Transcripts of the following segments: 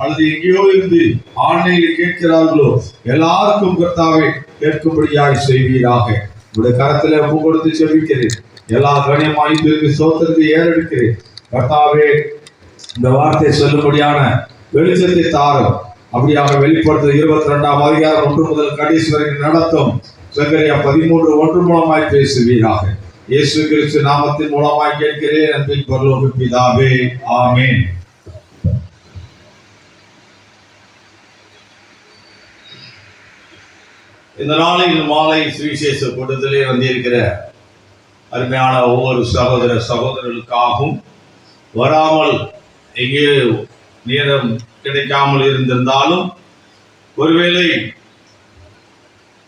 அல்லது எங்கேயோ இருந்து ஆன்லைனில் கேட்கிறார்களோ எல்லாருக்கும் கர்த்தாவே கேட்கும்படியாய் செய்வீராக. உடைய கரத்துல ஒப்பு கொடுத்து செபிக்கிறேன். எல்லா கனியமாய்க்கு சோத்திரத்தை ஏறெடுக்கிறேன். கர்த்தாவே, இந்த வார்த்தை சொல்லும்படியான வெளிச்சத்தை தாரும். அப்படியாக வெளிப்படுத்த 22ஆம் அதிகாரம் 1 முதல் கடைசி வரைக்கும் நடத்தும். சங்கரியா 13:1 மூலமாய் பேசுவீராக. இயேசு கிறிஸ்து நாமத்தின் மூலமாய் கேட்கிறேன் அன்பின் பரலோக பிதாவே, ஆமென். இந்த நாளில் மாலை சுவிசேஷ கூட்டத்திலே வந்திருக்கிற அருமையான ஒவ்வொரு சகோதரர்களுக்காகவும் வராமல் எங்கே நேரம் கிடைக்காமல் இருந்திருந்தாலும் ஒருவேளை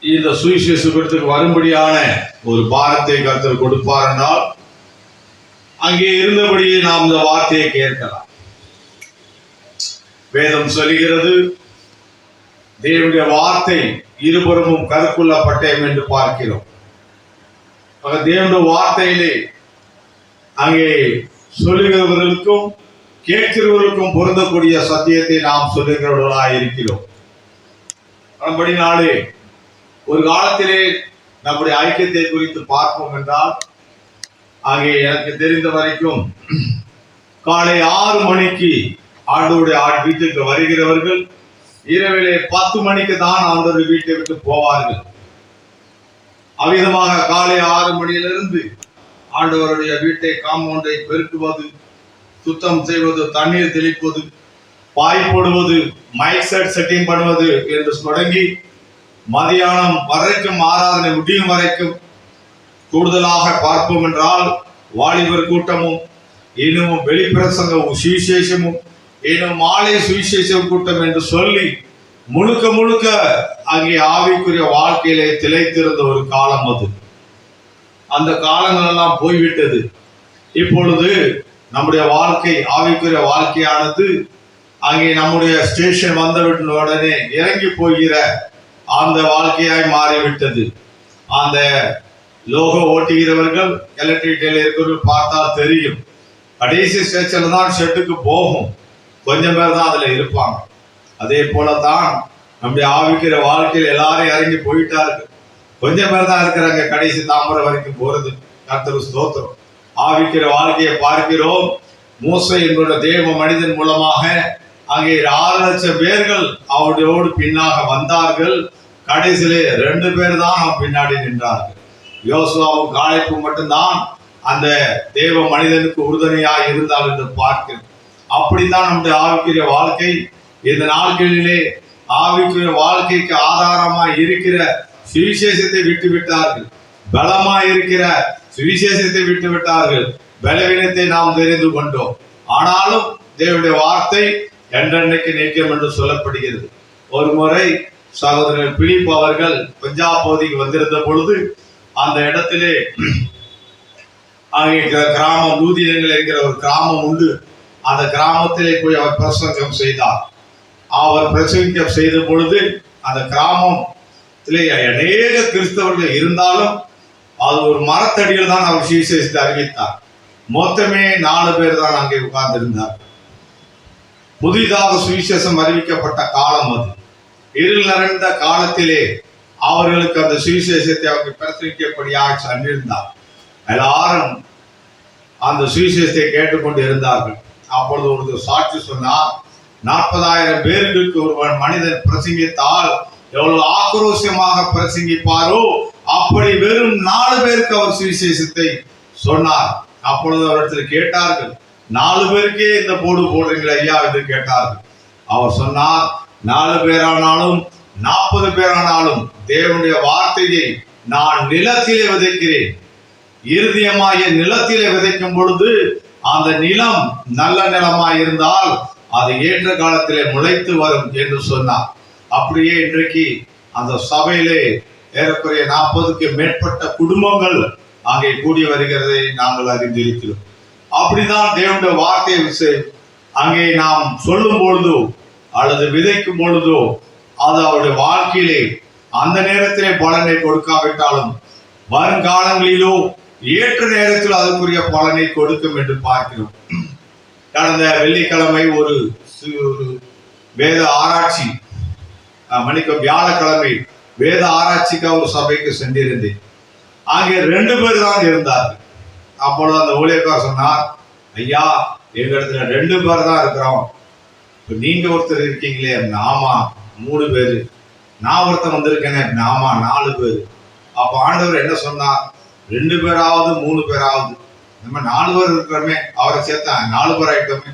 இந்த சுவிசேஷ கூட்டத்துக்கு வரும்படியான ஒரு பாரத்தை கர்த்தர் கொடுப்பார் என்றால் அங்கே இருந்தபடியே நாம் இந்த வார்த்தையை கேட்கலாம். வேதம் சொல்கிறது, தேவனுடைய வார்த்தை இருபுறமும் கருக்குள்ள பட்டயம் என்று பார்க்கிறோம். தேவனுடைய வார்த்தையிலே அங்கே சொல்லுகிறவர்களுக்கும் கேட்கிறவர்களுக்கும் பொருந்தக்கூடிய சத்தியத்தை நாம் சொல்லுகிறவர்களாக இருக்கிறோம். அதன்படி நாளே ஒரு காலத்திலே நம்முடைய ஐக்கியத்தை குறித்து பார்ப்போம் என்றால், அங்கே எனக்கு தெரிந்த வரைக்கும் காலை 6 மணிக்கு ஆண்டவருடைய வீட்டுக்கு வருகிறவர்கள் இரவிலே 10 மணிக்கு தான் ஆண்டவருடைய வீட்டை விட்டு போவார்கள். அவ்விதமாக காலை 6 மணியிலிருந்து ஆண்டவருடைய வீட்டை காம்பவுண்டை பெருக்குவது, சுத்தம் செய்வது, தண்ணீர் தெளிப்பது, பாய் போடுவது, மைக் செட் செட்டிங் பண்ணுவது என்று தொடங்கி மதியானம் வரைக்கும் ஆராதனை முடியும் வரைக்கும் கூடுதலாக பார்ப்போம் என்றால் வாலிபர் கூட்டமும் இன்னும் வெளிப்பிரசங்க சுவிசேஷமும் இன்னும் மாலை சுவிசேஷ கூட்டம் என்று சொல்லி முழுக்க முழுக்க அங்கே ஆவிக்குரிய வாழ்க்கையிலே திளைத்திருந்த ஒரு காலம் அது. அந்த காலங்கள் எல்லாம் போய்விட்டது. இப்பொழுது நம்முடைய வாழ்க்கை, ஆவிக்குரிய வாழ்க்கையானது அங்கே நம்முடைய ஸ்டேஷன் வந்தவிட்ட உடனே இறங்கி போகிற அந்த வாழ்க்கையாய் மாறிவிட்டது. அந்த லோகோ ஓட்டுகிறவர்கள், எலக்ட்ரிக் இருக்கிறவர்கள் பார்த்தால் தெரியும், கடைசி ஸ்டேஷன்ல தான் ஷெட்டுக்கு போகும், கொஞ்சம் பேர் தான் அதுல இருப்பாங்க. அதே போலதான் நம்முடைய ஆவிக்கிற வாழ்க்கையில் எல்லாரும் இறங்கி போயிட்டார்கள், கொஞ்சம் பேர் தான் இருக்கிறாங்க கடைசி தாம்பரம் வரைக்கும் போறது. கர்த்தருக்கு ஸ்தோத்திரம். ஆவிக்கிற வாழ்க்கையை பார்க்கிறோம். மோசே என்பது தேவ மனிதன் மூலமாக அங்கே 6 லட்சம் பேர்கள் அவரோடு பின்னாக வந்தார்கள். கடைசியிலே 2 பேர் தான் அவன் பின்னாடி நின்றார்கள். யோசுவாவும் காலேபும் மட்டும்தான் அந்த தேவ மனிதனுக்கு உறுதுணையாக இருந்தால் என்று பார்க்கிறோம். அப்படித்தான் நம்முடைய ஆவிக்குரிய வாழ்க்கை. இந்த நாட்களிலே ஆவிக்குரிய வாழ்க்கைக்கு ஆதாரமாய் இருக்கிற சுவிசேஷத்தை விட்டு விட்டார்கள். பலமாய் இருக்கிற சுவிசேஷத்தை விட்டு விட்டார்கள். பலவீனத்தை நாம் தெரிந்து கொண்டோம். ஆனாலும் தேவனுடைய வார்த்தை என்றென்னைக்கு நிற்கும் என்று சொல்லப்படுகிறது. ஒரு முறை சகோதரர் பிலிப் அவர்கள் பஞ்சாப் பகுதிக்கு வந்திருந்த பொழுது அந்த இடத்திலே அங்கே கிராமம் லூதியங்கள் என்கிற ஒரு கிராமம் உண்டு. அந்த கிராமத்திலே போய் அவர் பிரசங்கம் செய்தார். அவர் பிரசங்கம் செய்த பொழுது அந்த கிராமத்திலே அநேக கிறிஸ்தவர்கள் இருந்தாலும் அது ஒரு மரத்தடியில் தான் அவர் சுவிசேஷத்தை அறிவித்தார். மொத்தமே 4 பேர் தான் அங்கே உட்கார்ந்திருந்தார். புதிதாக சுவிசேஷம் அறிவிக்கப்பட்ட காலம் அது. இருள் நிறைந்த காலத்திலே அவர்களுக்கு அந்த சுவிசேஷத்தை அவங்க பிரசங்கிக்கப்படியாக சென்றிருந்தார். எல்லாரும் அந்த சுவிசேஷத்தை கேட்டுக்கொண்டு இருந்தார்கள். அப்பொழுது ஒரு சாட்சி சொன்னார், 40,000 பேர்களுக்கு ஒரு மனிதன் பிரசங்கித்தால் எவ்வளவு ஆக்ரோஷமாக பிரசங்கிப்பாரோ அப்படி வெறும் 4 பேருக்கு அவர் சுவிசேஷத்தை சொன்னார். அப்பொழுது அவரிடத்தில் கேட்டார்கள், 4 பேருக்கே இந்த போடு போடுறீங்களா ஐயா என்று கேட்டார்கள். அவர் சொன்னார், 4 பேரானாலும் 40 பேரானாலும் தேவனுடைய வார்த்தையை நான் நிலத்திலே விதைக்கிறேன். இறுதியமாகிய நிலத்திலே விதைக்கும் பொழுது அந்த நிலம் நல்ல நிலமாய் இருந்தால் அது ஏற்ற காலத்திலே முளைத்து வரும் என்று சொன்னார். அப்படியே இன்றைக்கு அந்த சபையிலே ஏறக்குறைய 40க்கு மேற்பட்ட குடும்பங்கள் அங்கே கூடி வருகிறதை நாங்கள் அறிந்திருக்கிறோம். அப்படிதான் தேவனுடைய வார்த்தையை அங்கே நாம் சொல்லும் பொழுதோ அல்லது விதைக்கும் பொழுதோ அது அவருடைய வாழ்க்கையிலே அந்த நேரத்திலே பலனை கொடுக்காவிட்டாலும் வருங்காலங்களிலோ ஏற்ற நேரத்தில் அதற்குரிய பலனை கொடுக்கும் என்று பார்க்கிறோம். கடந்த வெள்ளிக்கிழமை ஒரு வேத ஆராய்ச்சி வியாழக்கிழமை வேத ஆராய்ச்சிக்கு ஒரு சபைக்கு சென்றிருந்தேன். அங்கே 2 பேர் தான் இருந்தார்கள். அப்பொழுது அந்த ஊழியக்காரர் சொன்னார், ஐயா எங்களிடத்துல 2 பேர் தான் இருக்கிறோம், இப்ப நீங்க ஒருத்தர் இருக்கீங்களே. ஆமா 3 பேரு. நான் ஒருத்தன் வந்திருக்கேனே. ஆமா 4 பேரு. அப்ப ஆண்டவர் என்ன சொன்னார், 2 பேராவது 3 பேராவது, நம்ம 4 பேர் இருக்கிறோமே, அவரை சேர்த்தா 4 பேர் ஆயிட்டோமே,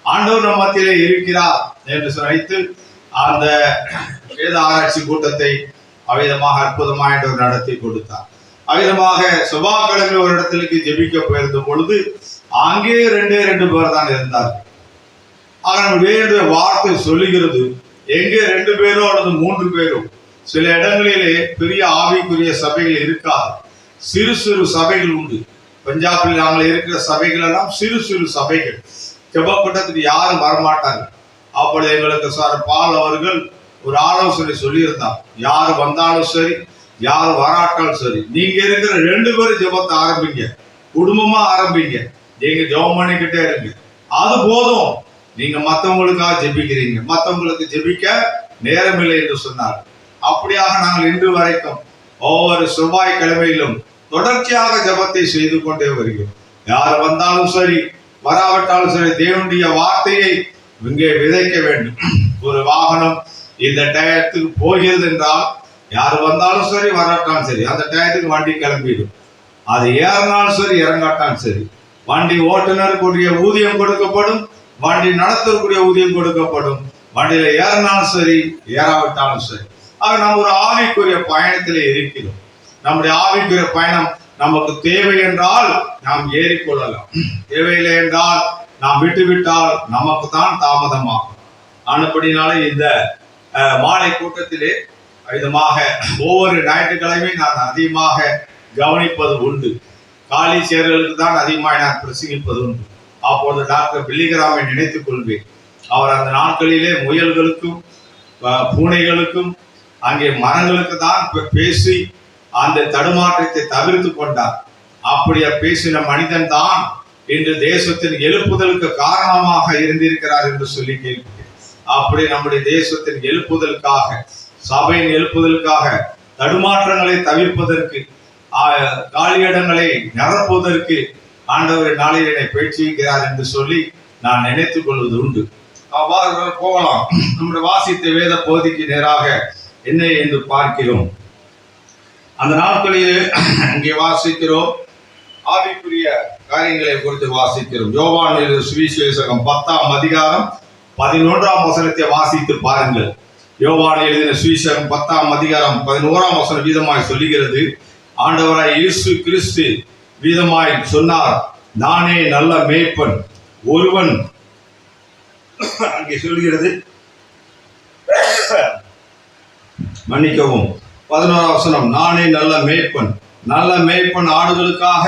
ஆண்டவர் நம்ம மத்தியிலே இருக்கிறார் என்று நினைத்து அந்த வேத ஆராய்ச்சி கூட்டத்தை அவ்விதமாக அற்புதமாக ஆண்டவர் நடத்தி கொடுத்தார். அவ்விதமாக செவ்வாய்க்கிழமை ஒரு இடத்திற்கு ஜெபிக்க போயிருந்த பொழுது அங்கே 2 பேர் தான் இருந்தார்கள். ஆனால் வேறு வார்த்தை சொல்லுகிறது, எங்கே 2 பேரோ அல்லது 3 பேரோ. சில இடங்களிலே பெரிய ஆவிக்குரிய சபைகள் இருக்காது, சிறு சிறு சபைகள் உண்டு. பஞ்சாபில் நாங்கள் இருக்கிற சபைகள் எல்லாம் சிறு சிறு சபைகள். ஜெப கூட்டத்துக்கு யாரும் வரமாட்டார்கள். அப்பொழுது எங்களுக்கு சார் பால் அவர்கள் ஒரு ஆலோசனை சொல்லியிருந்தார், யாரு வந்தாலும் சரி யாரு வராட்டாலும் சரி, நீங்க இருக்கிற 2 பேரும் ஜெபத்தை ஆரம்பிங்க, குடும்பமா ஆரம்பிங்க, நீங்க ஜெபம் பண்ணிக்கிட்டே இருங்க, அது போதும். நீங்க மற்றவங்களுக்காக ஜெபிக்கிறீங்க, மற்றவங்களுக்கு ஜெபிக்க நேரமில்லை என்று சொன்னார். அப்படியாக நாங்கள் இன்று வரைக்கும் ஒவ்வொரு செவ்வாய்க்கிழமையிலும் தொடர்ச்சியாக ஜெபத்தை செய்து கொண்டே வருகிறோம். யார் வந்தாலும் சரி வராவிட்டாலும் சரி, தேவனுடைய வார்த்தையை இங்கே விதைக்க வேண்டும். ஒரு வாகனம் இந்த டயத்துக்கு போகிறது என்றால், யார் வந்தாலும் சரி வராட்டாலும் சரி, அந்த டயத்துக்கு வண்டி கிளம்பிடும். அது ஏறினாலும் சரி இறங்காட்டாலும் சரி, வண்டி ஓட்டுநருக்குரிய ஊதியம் கொடுக்கப்படும், வண்டி நடத்தக்கூடிய ஊதியம் கொடுக்கப்படும். வண்டியில ஏறினாலும் சரி ஏறாவிட்டாலும் சரி. ஆக நாம் ஒரு ஆவிக்குரிய பயணத்திலே இருக்கிறோம். நம்முடைய ஆவிக்குரிய பயணம் நமக்கு தேவை என்றால் நாம் ஏறிக்கொள்ளலாம், தேவையில்லை என்றால் நாம் விட்டுவிட்டால் நமக்கு தான் தாமதமாகும். ஆனபடினாலே இந்த மாலை கூட்டத்திலே விதமாக ஒவ்வொரு ஞாயிற்றுக்கிழமையும் நான் அதிகமாக கவனிப்பது உண்டு. காலி சேர்களுக்கு தான் அதிகமாக நான் பிரசங்கிப்பது உண்டு. அப்போது டாக்டர் பில்லிகிராமை நினைத்துக் கொள்வேன். அவர் அந்த நாட்களிலே முயல்களுக்கும் பூனைகளுக்கும் அங்கே மரங்களுக்கு தான் பேசி அந்த தடுமாற்றத்தை தவிர்த்து கொண்டார். அப்படியே பேசின மனிதன் தான் இன்று தேசத்தின் எழுப்புதலுக்கு காரணமாக இருந்திருக்கிறார் என்று சொல்லி கேள்வி. அப்படி நம்முடைய தேசத்தின் எழுப்புதலுக்காக, சபையின் எழுப்புதலுக்காக, தடுமாற்றங்களை தவிர்ப்பதற்கு, காலியிடங்களை நிரப்புவதற்கு ஆண்டவர் நாளில் என்னை பயிற்சிக்கிறார் என்று சொல்லி நான் நினைத்துக் கொள்வது உண்டு. அவ்வாறு போகலாம். நம்முடைய வாசித்த வேத பகுதிக்கு நேராக என்ன என்று பார்க்கிறோம். அந்த நாட்களிலே இங்கே வாசிக்கிறோம், ஆவிக்குரிய காரியங்களை குறித்து வாசிக்கிறோம். யோவான் எழுதின சுவிசேஷம் 10ஆம் அதிகாரம் 11ஆம் வசனத்தை வாசித்து பாருங்கள். யோவான் எழுதின சுவிசேஷம் 10ஆம் அதிகாரம் 11ஆம் வசனம் வீதமாய் சொல்லுகிறது, ஆண்டவராய் இயேசு கிறிஸ்து வீதமாய் சொன்னார், நானே நல்ல மேய்ப்பன், ஒருவன் அங்கே சொல்கிறது, மன்னிக்கவும் 11ஆம் வசனம், நானே நல்ல மேய்ப்பன், நல்ல மேய்ப்பன் ஆடுகளுக்காக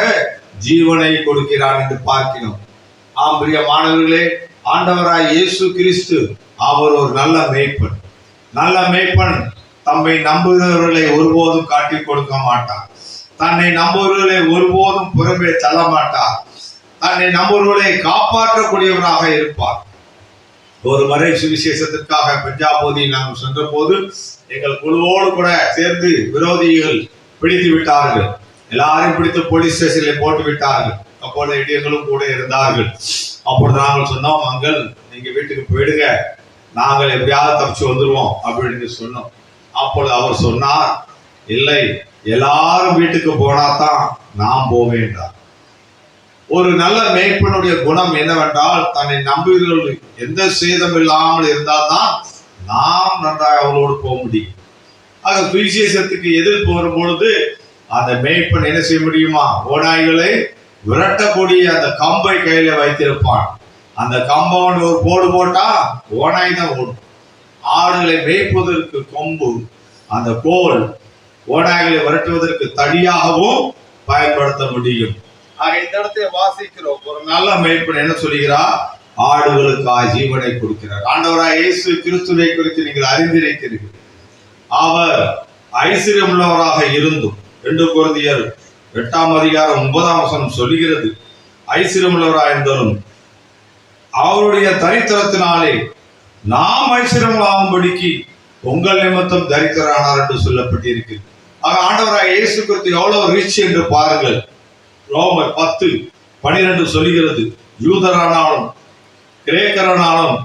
ஜீவனை கொடுக்கிறான் என்று பார்க்கிறோம். ஆம் பிரியமானவர்களே, ஆண்டவராய் இயேசு கிறிஸ்து அவர் ஒரு நல்ல மேய்ப்பன். நல்ல மேய்ப்பன் தம்மை நம்புகிறவர்களை ஒருபோதும் காட்டி கொடுக்க மாட்டார். தன்னை நம்புவர்களை ஒருபோதும் புறம்பே தள்ள மாட்டார். தன்னை நம்புவர்களை காப்பாற்றக்கூடியவராக இருப்பார். ஒரு முறை சுவிசேஷத்திற்காக பஞ்சாபோதியில் நாம் சென்ற போது எங்கள் குழுவோடு கூட சேர்ந்து விரோதிகள் பிடித்து விட்டார்கள். எல்லாரையும் பிடித்து போலீஸ் ஸ்டேஷன்ல போட்டு விட்டார்கள். அப்பொழுது இடியங்களும் கூட இருந்தார்கள். அப்பொழுது நாங்கள் சொன்னோம், அங்கள் நீங்க வீட்டுக்கு போயிடுங்க, நாங்கள் எப்படியாவது தப்பிச்சு வந்துடுவோம் அப்படின்னு சொன்னோம். அப்பொழுது அவர் சொன்னார், இல்லை, எல்லாரும் வீட்டுக்கு போனாதான் நான் போவேன் என்றார். ஒரு நல்ல மேய்ப்பனுடைய குணம் என்னவென்றால், தன்னை நம்புகிறவர்கள் எந்த சேதம் இல்லாமல் இருந்தால்தான் நாம் நன்றாக அவளோடு போக முடியும். ஆக சுவிசேஷத்துக்கு எதிர்ப்பு வரும் பொழுது அந்த மேய்ப்பன் என்ன செய்ய முடியுமா, ஓநாய்களை விரட்டக்கூடிய அந்த கம்பை கையில வைத்திருப்பான். அந்த கம்பவன் ஒரு போடு போட்டா ஓநாய் தான் ஓடும். ஆடுகளை மேய்ப்பதற்கு கொம்பு, அந்த கோல் ஓநாய்களை விரட்டுவதற்கு தடியாகவும் பயன்படுத்த முடியும். ஆக இந்த இடத்தை வாசிக்கிறோம். ஒரு நல்ல மேய்ப்பன் என்ன சொல்கிறார், ஆடுகளுக்காக ஜீவனை கொடுக்கிறார். ஆண்டவராய் இயேசு கிறிஸ்துவை குறித்து நீங்கள் அறிந்திருக்கிறீர்கள். அவர் ஐஸ்வர்யம் உள்ளவராக இருந்தும், 2 கொரிந்தியர் 8ஆம் அதிகாரம் 9ஆம் வசனம் சொல்லுகிறது, ஐஸ்வர்யம் உள்ளவராக இருந்தாலும் அவருடைய தரித்திரத்தினாலே நாம் ஐஸ்வர்யங்களாகும்படிக்கு உங்கள் நிமித்தம் தரித்திரரானார் என்று சொல்லப்பட்டிருக்கு. ஆக ஆண்டவராக இயேசு கிறிஸ்து எவ்வளவு ரிச் என்று பாருங்கள். ரோமர் 10:12 சொல்லுகிறது, யூதரானாலும் கிரேக்கரானாலும்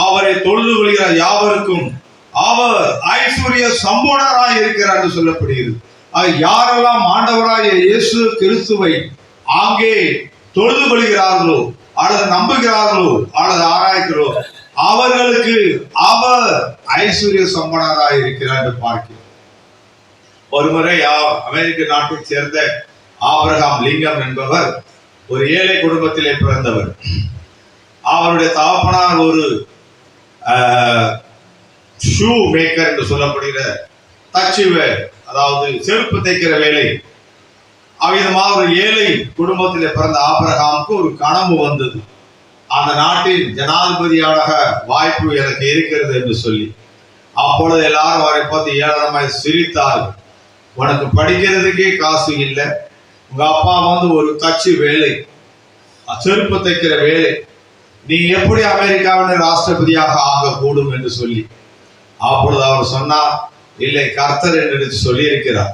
அவரை தொழுது கொள்கிற யாவருக்கும் அவர் ஐஸ்வர்ய சம்பூர்ணராய் இருக்கிறார் என்று சொல்லப்படுகிறது. யாரெல்லாம் ஆண்டவராய இயேசு கிறிஸ்துவை அங்கே தொழுது கொள்கிறார்களோ அல்லது நம்புகிறார்களோ அல்லது ஆராய்கிறோ அவர்களுக்கு அவர் ஐஸ்வர்ய சம்பூர்ணராய் இருக்கிறார் என்று பார்க்கிறோம். ஒருமுறை அமெரிக்க நாட்டை சேர்ந்த ஆபிரகாம் லிங்கம் என்பவர் ஒரு ஏழை குடும்பத்திலே பிறந்தவர். அவருடைய தகப்பனார் ஒரு ஷூ மேக்கர் என்று சொல்லப்படுகிற தச்சு, அதாவது செருப்பு தைக்கிற வேலை. அவ்விதமாக ஒரு ஏழை குடும்பத்திலே பிறந்த ஆபிரகாமுக்கு ஒரு கனவு வந்தது. அந்த நாட்டின் ஜனாதிபதியாக வாய்ப்பு எனக்கு இருக்கிறது என்று சொல்லி, அப்பொழுது எல்லாரும் அவரை பார்த்து ஏளனமாய் சிரித்தார்கள். உனக்கு படிக்கிறதுக்கே காசு இல்லை, உங்க அப்பா ஒரு தச்சு வேலை, செருப்பு தைக்கிற வேலை, நீ எப்படி அமெரிக்காவின் ராஷ்டிரபதியாக ஆகக்கூடும் என்று சொல்லி. அப்பொழுது அவர் சொன்னார், இல்லை, கர்த்தர் என்று சொல்லி இருக்கிறார்.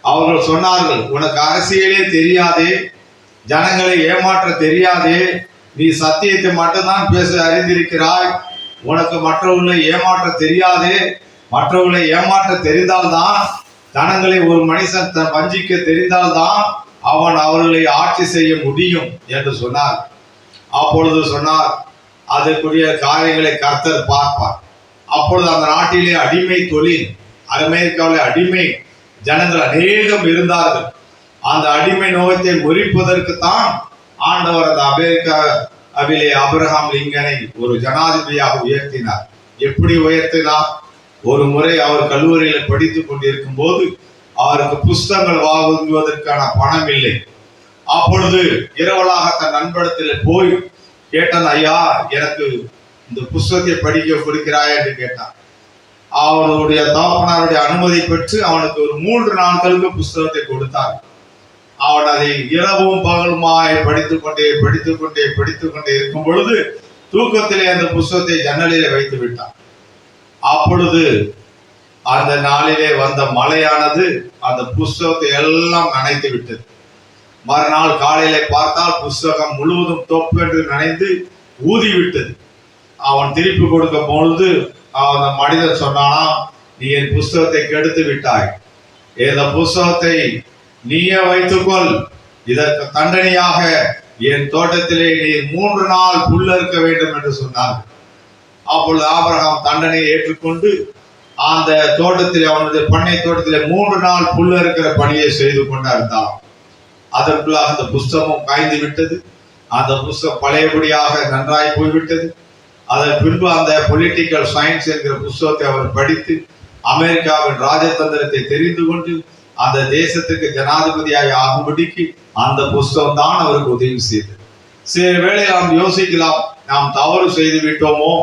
அவர்கள் சொன்னார்கள், உனக்கு அரசியலே தெரியாதே, ஜனங்களை ஏமாற்ற தெரியாதே, நீ சத்தியத்தை மட்டும்தான் பேச அறிந்திருக்கிறாய், உனக்கு மற்றவர்களை ஏமாற்ற தெரியாதே, மற்றவர்களை ஏமாற்ற தெரிந்தால்தான், ஜனங்களை ஒரு மனுஷன் வஞ்சிக்க தெரிந்தால்தான் அவன் அவர்களை ஆட்சி செய்ய முடியும் என்று சொன்னார். அப்பொழுது சொன்னார், அதற்குரிய காரியங்களை கர்த்தர் பார்ப்பார். அப்பொழுது அந்த நாட்டிலே அடிமை தொழில், அமெரிக்காவிலே அடிமை ஜனங்கள் அநேகம் இருந்தார்கள். அந்த அடிமை நோயத்தை முறிப்பதற்குத்தான் ஆண்டவர் அந்த அமெரிக்காவிலே ஆபிரகாம் லிங்கனை ஒரு ஜனாதிபதியாக உயர்த்தினார். எப்படி உயர்த்தினார்? ஒரு முறை அவர் கல்லூரியில் படித்துக் கொண்டிருக்கும் போது அவருக்கு புஸ்தகங்கள் வாங்குவதற்கான பணம் இல்லை. அப்பொழுது இரவலாக தன் நண்படத்தில் போய் கேட்டான், ஐயா, எனக்கு இந்த புஸ்தகத்தை படிக்க கொடுக்கிறாய் என்று கேட்டான். அவனுடைய தகப்பனாருடைய அனுமதி பெற்று அவனுக்கு ஒரு 3 நாட்களுக்கு புஸ்தகத்தை கொடுத்தார். அவன் அதை இரவும் பகலுமாய் படித்துக் கொண்டே இருக்கும் பொழுது தூக்கத்திலே அந்த புஸ்தகத்தை ஜன்னலிலே வைத்து விட்டான். அப்பொழுது அந்த நாளிலே வந்த மழையானது அந்த புஸ்தகத்தை எல்லாம் நனைத்து விட்டது. மறுநாள் காலையிலே பார்த்தால் புஸ்தகம் முழுவதும் தொப்பென்று நனைந்து ஊதிவிட்டது. அவன் திருப்பி கொடுக்க பொழுது அந்த மனிதன் சொன்னானா, நீ என் புஸ்தகத்தை கெடுத்து விட்டாய், இந்த புஸ்தகத்தை நீயே வைத்துக்கொள், இதற்கு தண்டனையாக என் தோட்டத்திலே நீ 3 நாள் புல் இருக்க வேண்டும் என்று சொன்னார். அப்பொழுது ஆபிரகாம் தண்டனையை ஏற்றுக்கொண்டு அந்த தோட்டத்தில், அவனுடைய பண்ணை தோட்டத்திலே 3 நாள் புல் இருக்கிற பணியை செய்து கொண்டிருந்தான். அதற்குள்ளாக அந்த புஸ்தகம் காய்ந்து விட்டது. அந்த புஸ்தகம் பழையபடியாக நன்றாய் போய்விட்டது. அதன் பின்பு அந்த பொலிட்டிக்கல் சயின்ஸ் என்கிற புஸ்தகத்தை அவர் படித்து அமெரிக்காவின் ராஜதந்திரத்தை தெரிந்து கொண்டு அந்த தேசத்துக்கு ஜனாதிபதியாக ஆகும்படிக்கு அந்த புஸ்தகம் தான் அவருக்கு உதவி செய்தது. சில வேளை நாம் யோசிக்கலாம், நாம் தவறு செய்து விட்டோமோ.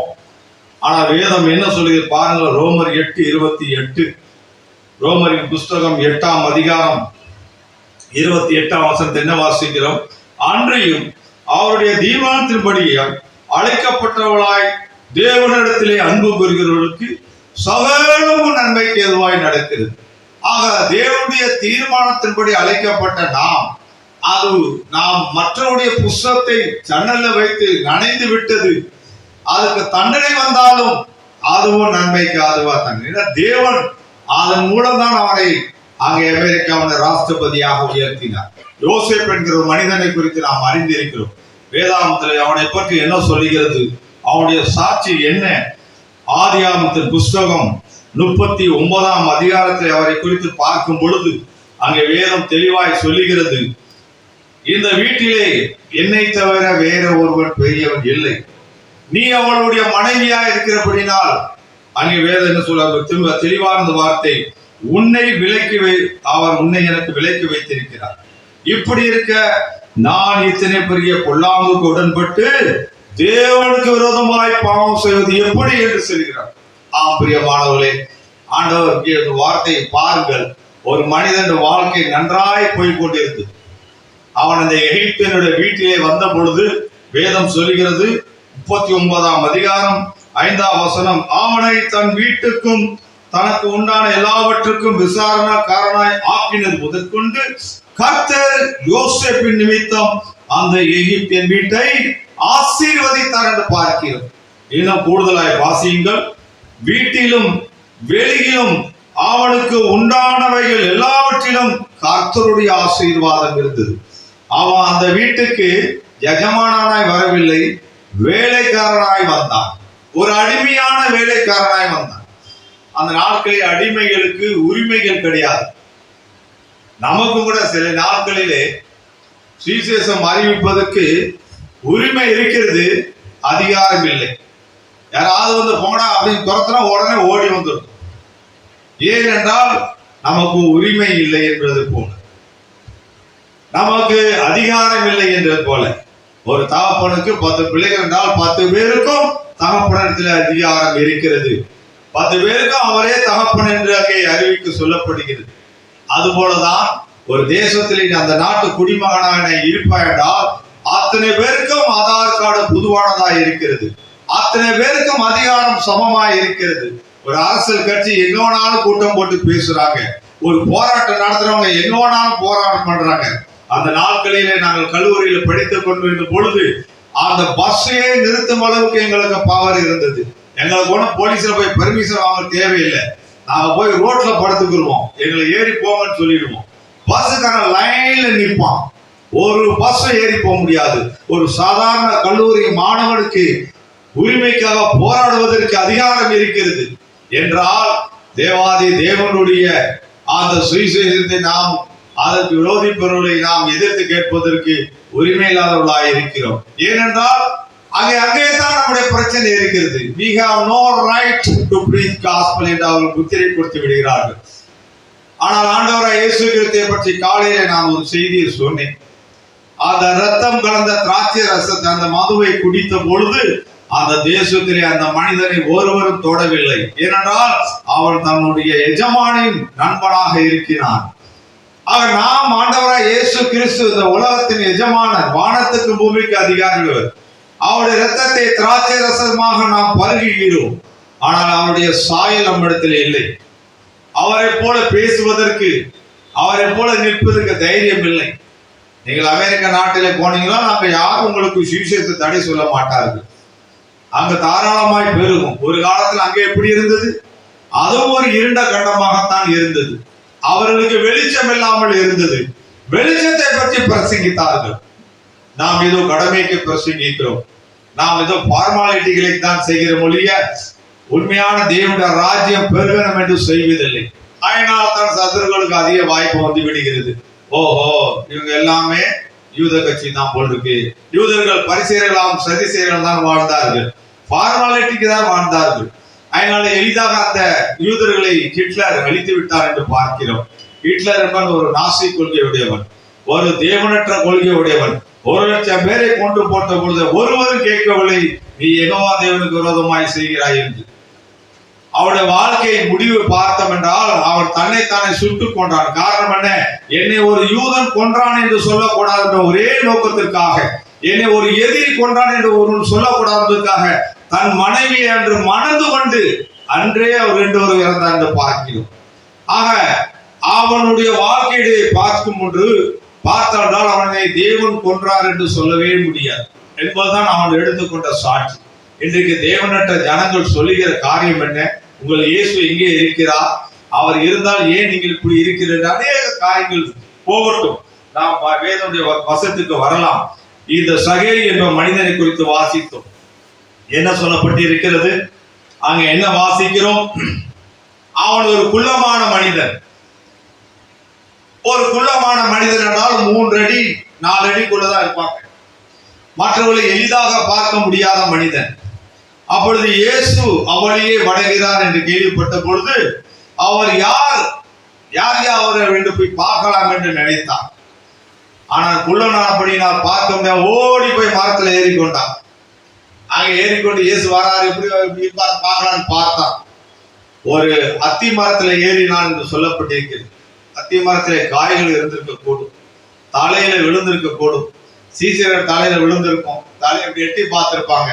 ஆனால் வேதம் என்ன சொல்லுகிறது பாருங்கள். ரோமர் 8:28, ரோமரின் புஸ்தகம் 8ஆம் அதிகாரம் 28ஆம் வசனத்தை என்ன வாசிக்கிறோம்? அன்றையும் அவருடைய தீர்மானத்தின்படியே அழைக்கப்பட்டவளாய் தேவனிடத்திலே அன்பு கூறுகிறவர்களுக்கு சகலமும் நன்மைக்கு எதுவாய் நடக்கிறது. ஆக தேவனுடைய தீர்மானத்தின்படி அழைக்கப்பட்ட நாம் மற்றவருடைய புஸ்தகத்தை ஜன்னல்ல வைத்து நனைந்து விட்டது. அதுக்கு தண்டனை வந்தாலும் அதுவும் நன்மைக்கு அதுவா தண்டனை. தேவன் அதன் மூலம் தான் அவரை அங்கே அமெரிக்காவின் ராஷ்டிரபதியாக உயர்த்தினார். யோசேப் என்கிற ஒரு மனிதனை குறித்து நாம் அறிந்திருக்கிறோம். வேதாகமத்தில் அவனை பற்றி என்ன சொல்லுகிறது, அவனுடைய சாட்சி என்ன? ஆதியாகமத்தின் புஸ்தகம் 39ஆம் அதிகாரத்தில் அவரை குறித்து பார்க்கும் பொழுது அங்கே வேதம் தெளிவாய் சொல்லுகிறது, இந்த வீட்டிலே என்னை தவிர வேற ஒருவன் பெரியவன் இல்லை, நீ அவளுடைய மனைவியா இருக்கிறபடினால். அங்கே வேதம் என்ன சொல்ல தெளிவான வார்த்தை, உன்னை அவர் உன்னை எனக்கு விலக்கி வைத்திருக்கிறார். இப்படி இருக்க நான் இத்தனை பெரிய பொல்லாங்குக்கு உடன்பட்டு தேவனுக்கு விரோதமாய் பாவம் செய்வது எப்படி என்று சொல்கிறார். பிரியமானவர்களே, ஆண்டவர் வார்த்தையை பாருங்கள். ஒரு மனிதன் வாழ்க்கை நன்றாய் போய்கொண்டிருந்தது. அவன் அந்த எகிப்தியனுடைய வீட்டிலே வந்த பொழுது வேதம் சொல்லுகிறது 39ஆம் அதிகாரம் 5ஆம் வசனம், அவனை தன் வீட்டுக்கும் தனக்கு உண்டான எல்லாவற்றுக்கும் விசாரணக்காரனாய் ஆக்கினது முதற்கொண்டு கர்த்தர் யோசேப்பின் நிமித்தம் அந்த எகிப்தியன் வீட்டை ஆசீர்வதித்தார் என்று பார்க்கிறோம். இன்னும் கூடுதலாய் வாசியுங்கள். வீட்டிலும் வெளியிலும் அவனுக்கு உண்டானவைகள் எல்லாவற்றிலும் கர்த்தருடைய ஆசீர்வாதம் இருந்தது. அவன் அந்த வீட்டுக்கு எஜமானாய் வரவில்லை, வேலைக்காரனாய் வந்தான். ஒரு அடிமையான வேலைக்காரனாய் வந்தான். அந்த நாட்களில் அடிமைகளுக்கு உரிமைகள் கிடையாது. நமக்கு கூட சில நாட்களிலே சுவிசேஷம் அறிவிப்பதற்கு உரிமை இருக்கிறது, அதிகாரம் இல்லை. யாராவது வந்து போனா அப்படின்னு துரத்தினா உடனே ஓடி வந்துடும். ஏனென்றால் நமக்கு உரிமை இல்லை என்பது போல, நமக்கு அதிகாரம் இல்லை என்றது போல. ஒரு தகப்பனுக்கு 10 பிள்ளைகள் என்றால் 10 பேருக்கும் தகப்பனிடத்தில் அதிகாரம் இருக்கிறது. 10 பேருக்கும் அவரே தகப்பன் என்று அங்கே அறிவிக்க சொல்லப்படுகிறது. அதுபோலதான் ஒரு தேசத்தில் அந்த நாட்டு குடிமகனாக இருப்பாய் என்றால் அத்தனை பேருக்கும் ஆதார் கார்டு பொதுவானதாக இருக்கிறது. அத்தனை பேருக்கும் அதிகாரம் சமமாய் இருக்கிறது. ஒரு அரசியல் கட்சி எங்க வேணாலும் கூட்டம் போட்டு பேசுறாங்க. ஒரு போராட்டம் நடத்துறவங்க எங்க வேணாலும் போராட்டம் பண்றாங்க. அந்த நாட்களிலே நாங்கள் கல்லூரியில் படித்துக் கொண்டிருந்த பொழுது அந்த பஸ்ஸையே நிறுத்தும் அளவுக்கு எங்களுக்கு பவர் இருந்தது. எங்களுக்கு ஒன்றும் போலீஸ்ல போய் பெர்மிஷன் வாங்க தேவையில்லை. நாங்க போய் ரோட்ல படுத்துக்கிடுவோம், எங்களை ஏறி போங்கன்னு சொல்லிடுவோம். பஸ்ஸுக்கான லைன்ல நிற்பான். ஒரு பஸ் ஏறி போக முடியாது. ஒரு சாதாரண கல்லூரி மாணவனுக்கு உரிமைக்காக போராடுவதற்கு அதிகாரம் இருக்கிறது என்றால் தேவாதி தேவனுடைய அந்த சுவிசேஷத்தை நாம் அதற்கு விரோதிப்பவர்களை நாம் எதிர்த்து கேட்பதற்கு உரிமை இல்லாதவர்களாக இருக்கிறோம். ஏனென்றால் அங்கே தான் நம்முடைய பிரச்சனை இருக்கிறது. We have no right to preach gospel என்று அவர்கள் முத்திரை கொடுத்து விடுகிறார்கள். ஆனால் ஆண்டவராய் இயேசு கிறிஸ்துவை பற்றி காலையிலே நான் ஒரு செய்தியை சொன்னேன். அந்த ரத்தம் கலந்த திராட்சை ரசத்தை, அந்த மதுவை குடித்த பொழுது அந்த தேசத்திலே அந்த மனிதனை ஒருவரும் தொடவில்லை. ஏனென்றால் அவன் தன்னுடைய எஜமானின் நண்பனாக இருக்கிறான். அவர் நாம் ஆண்டவராய் இயேசு கிறிஸ்து இந்த உலகத்தின் எஜமானன், வானத்துக்கு பூமிக்கு அதிகாரிகள். அவருடைய இரத்தத்தை திராட்சை ரசமாக நாம் பருகுகிறோம். ஆனால் அவருடைய சாயல் நம்மிடத்தில் இல்லை. அவரை போல பேசுவதற்கு, அவரை போல நிற்பதற்கு தைரியம் இல்லை. நீங்கள் அமெரிக்க நாட்டிலே போனீங்களா, நாங்க யாரும் உங்களுக்கு சுவிசேஷ தடை சொல்ல மாட்டார்கள். அங்க தாராளமாய் பெருகும். ஒரு காலத்தில் அங்கே எப்படி இருந்தது? அதுவும் ஒரு இருண்ட கண்டமாகத்தான் இருந்தது. அவர்களுக்கு வெளிச்சம் இல்லாமல் இருந்தது. வெளிச்சத்தை பற்றி பிரசங்கித்தார்கள். நாம் ஏதோ கடமைக்கு பிரசங்கிக்கிறோம், நாம் ஏதோ ஃபார்மாலிட்டிகளை தான் செய்கிற மொழிய உண்மையான தேவனுடைய ராஜ்யம் பெருகணும் என்று செய்வதில்லை. அதனால் தான் சத்துருக்களுக்கு அதிக வாய்ப்பு வந்து விடுகிறது. ஓஹோ, இவங்க எல்லாமே யூத கட்சி தான் போல் இருக்கு. யூதர்கள் பரிசேயர்களாம் சதிசேயர்கள் தான் வாழ்ந்தார்கள், ஃபார்மாலிட்டிக்கு தான் வாழ்ந்தார்கள். அதனால எளிதாக அந்த யூதர்களை ஹிட்லர் அழித்து விட்டார் என்று பார்க்கிறோம். ஹிட்லர் என்பவன் ஒரு நாசி கொள்கையுடையவன், ஒரு தேவனற்ற கொள்கையுடையவன். 1,00,000 பேரை கொண்டு போட்ட பொழுது ஒருவரும் கேட்கவில்லை, நீ யெகோவா தேவனுக்கு விரோதமாய் செய்கிறாய் என்று. அவருடைய வாழ்க்கையை முடிவு பார்த்தோம் என்றால் அவர் தன்னைத்தானே சுட்டுக் கொண்டான். காரணம் என்ன? என்னை ஒரு யூதன் கொன்றான் என்று சொல்லக்கூடாது என்ற ஒரே நோக்கத்திற்காக, என்னை ஒரு எதிரி கொன்றான் என்று ஒருவன் சொல்லக்கூடாததற்காக தன் மனைவியை அன்று மணந்து கொண்டு அன்றே அவர் 2 பேரும் இறந்தார் என்று பார்க்கிறோம். ஆக அவனுடைய வாழ்க்கையை பார்க்கும் ஒன்று பார்த்தால் அவனை தேவன் கொன்றார் என்று சொல்லவே முடியாது என்பதுதான் அவன் எடுத்துக்கொண்ட சாட்சி. இன்றைக்கு தேவனற்ற ஜனங்கள் சொல்லுகிற காரியம் என்ன? உங்கள் இயேசு எங்கே இருக்கிறார்? அவர் இருந்தால் ஏன் நீங்கள் இப்படி இருக்கிறீர்கள்? அநேக காரியங்கள் போகட்டும், நாம் வேதனுடைய வசத்துக்கு வரலாம். இந்த சகே என்ற மனிதனை குறித்து வாசித்தோம். என்ன சொல்லப்பட்டு இருக்கிறது? அங்க என்ன வாசிக்கிறோம்? அவன் ஒரு குள்ளமான மனிதன். ஒரு குள்ளமான மனிதன் என்றால் 3 அடி 4 அடிக்குள்ளதான் இருப்பாங்க. மற்றவர்களை எளிதாக பார்க்க முடியாத மனிதன். அப்பொழுது இயேசு அவளையே வணங்குகிறார் என்று கேள்விப்பட்ட பொழுது அவர் யார் அவரை என்று போய் பார்க்கலாம் என்று நினைத்தார். ஆனால் குள்ளனானபடியினால் பார்க்க முடியாது, ஓடி போய் மரத்துல ஏறிக்கொண்டான். அங்க ஏறிக்கொண்டு இயேசு வராரு, எப்படி பார்க்கலான்னு பார்த்தான். ஒரு அத்தி மரத்துல ஏறினான் என்று சொல்லப்பட்டிருக்கிறது. அத்தி மரத்திலே காய்கள் இருந்திருக்க கூடும், தலையில விழுந்திருக்க கூடும், சீசர்கள் தலையில விழுந்திருக்கும். தலையை அப்படி எட்டி பார்த்திருப்பாங்க.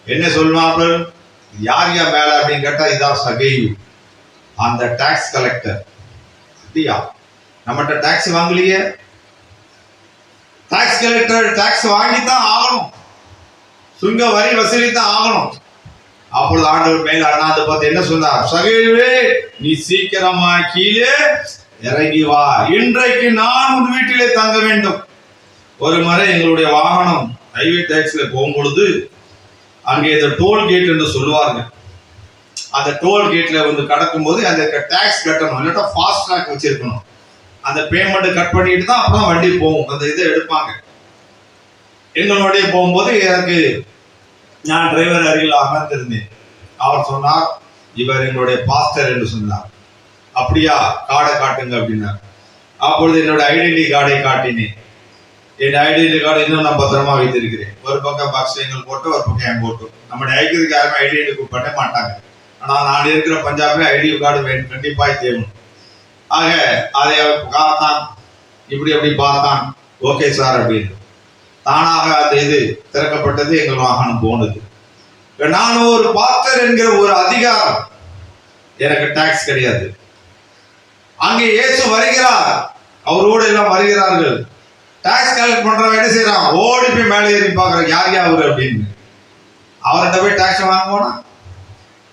என்ன சொல்வார்கள்? யார் மேல அப்படின்னு கேட்டா இதான் சகையு, அந்த டாக்ஸ் கலெக்டர். அப்படியா, நம்மகிட்ட டாக்ஸ் வாங்கலையே. டாக்ஸ் கலெக்டர் டாக்ஸ் வாங்கித்தான் ஆகணும், சுங்க வரி வசூலித்தான் ஆகணும். அப்பொழுது ஆண்டவர் மேல அண்ணாந்து பார்த்து என்ன சொன்னார்? சகையுவே, நீ சீக்கிரமா கீழே இறங்கி வா, இன்றைக்கு நான் உன் வீட்டிலே தங்க வேண்டும். ஒரு முறை எங்களுடைய வாகனம் ஹைவே டாக்ஸ்ல போகும்பொழுது அங்கே இந்த டோல் கேட் என்று சொல்லுவார்கள். அந்த டோல் கேட்ல வந்து கடக்கும் போது அந்த டாக்ஸ் கட்டணும், இல்லாட்டா ஃபாஸ்ட் ட்ராக் வச்சிருக்கணும். அந்த பேமெண்ட் கட் பண்ணிட்டு தான் அப்புறம் வண்டி போகும், அந்த இதை எடுப்பாங்க. எங்களுடைய போகும்போது எனக்கு, நான் டிரைவர் அருகில் அமர்ந்திருந்தேன். அவர் சொன்னார், இவர் எங்களுடைய பாஸ்டர் என்று சொன்னார். அப்படியா, கார்டை காட்டுங்க அப்படின்னார். அப்பொழுது என்னோட ஐடென்டி கார்டை காட்டினேன். என் ஐடென்டி கார்டு இன்னும் நான் பத்திரமா வைத்திருக்கிறேன். ஒரு பக்கம் பாக்ஸ் எங்கள் போட்டு, ஒரு பக்கம் என் போட்டு. நம்ம ஐக்கிறதுக்கு யாருமே ஐடென்டி பண்ண மாட்டாங்க. ஆனால் நான் இருக்கிற பஞ்சாப்ல ஐடி கார்டு கண்டிப்பாக தேவை. ஆக அதை பார்த்தான், இப்படி அப்படி பார்த்தான். ஓகே சார் அப்படின்னு தானாக அந்த இது திறக்கப்பட்டது. எங்கள் வாகனம் போனது. நான் ஒரு பாஸ்டர் என்கிற ஒரு அதிகாரம், எனக்கு டாக்ஸ் கிடையாது. அங்கே இயேசு வருகிறார், அவரோடு எல்லாம் வருகிறார்கள். டாக்ஸ் கலெக்ட் பண்றவன் என்ன செய்யறான்? ஓடி போய் மேலே ஏறி பார்க்கறான், யார் அவரு அப்படின்னு. அவர்கிட்ட போய் டாக்ஸ் வாங்க போனா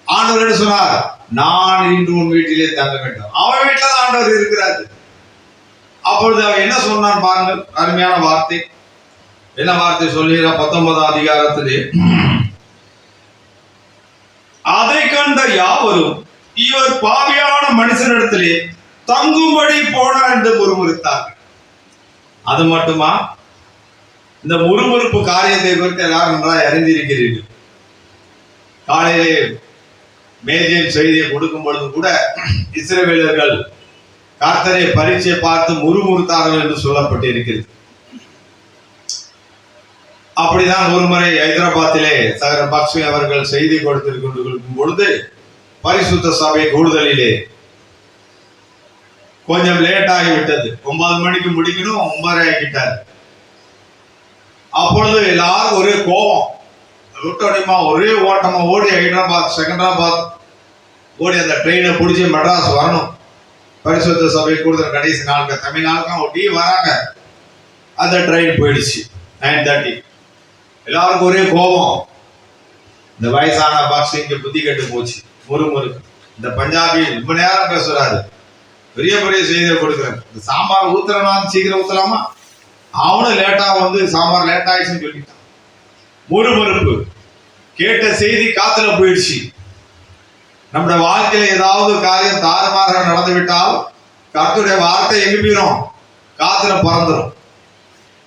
ஆண்டவர் என்ன சொன்னார்? நான் இன்று உன் வீட்டிலே தங்க வேண்டும். அவன் வீட்டில தான் ஆண்டவர் இருக்கிறாரு. அப்பொழுது அவன் என்ன சொன்னான் பாருங்கள், அருமையான வார்த்தை. என்ன வார்த்தை சொல்லுகிற 19ஆம் அதிகாரத்திலே, அதை கண்ட யாவரும் இவர் பாவியான மனுஷனிடத்திலே தங்கும்படி போனார் என்று முறுமுறுத்தார்கள். அது மட்டுமா, இந்த முறுமுறுப்பு காரியத்தை குறித்து எல்லாரும் நன்றாக அறிந்திருக்கிறீர்கள். காலையிலே மேஜையின் செய்தியை கொடுக்கும் பொழுது கூட இஸ்ரவேலர்கள் கர்த்தரை பரீட்சை பார்த்து முறுமுறுத்தார்கள் என்று சொல்லப்பட்டிருக்கிறது. அப்படிதான் ஒரு முறை ஹைதராபாத்திலே சகர பக்ஷி அவர்கள் செய்தி கொடுத்திருக்கும் பொழுது பரிசுத்த சபை கூடுதலிலே கொஞ்சம் லேட் ஆகிவிட்டது. 9 மணிக்கு முடிக்கணும், 9:30 ஆகிட்டார். அப்பொழுது எல்லாரும் ஒரே கோபம், விட்டோடிமா ஒரே ஓட்டமா ஓடி ஹைதராபாத் செகண்டராபாத் ஓடி அந்த ட்ரெயினை பிடிச்சி மெட்ராஸ் வரணும். பரிசுத்த சபை கூடுதல் கடைசி நாளுக்கு தமிழ்நாளுக்கும் ஒட்டி வராங்க. அந்த ட்ரெயின் போயிடுச்சு 9:30. எல்லாருக்கும் ஒரே கோபம். இந்த வயசான பாக்ஸிங்க புத்தி கட்டு போச்சு, முறுமுறுக்கு. இந்த பஞ்சாபி ரொம்ப நேரம் பேசுறாரு, பெரிய பெரிய செய்தியை கொடுக்குறாரு. இந்த சாம்பார் ஊத்துறனா சீக்கிரம் ஊத்தலாமா, அவனும் லேட்டா வந்து சாம்பார் லேட் ஆயிடுச்சுன்னு சொல்லிட்டான். முறுமுறுப்பு. கேட்ட செய்தி காத்துல போயிடுச்சு. நம்முடைய வாழ்க்கையில ஏதாவது காரியம் தாறுமாறாக நடந்து விட்டால் கர்த்தருடைய வார்த்தை எங்க போயிடும்? காத்துல பறந்துடும்.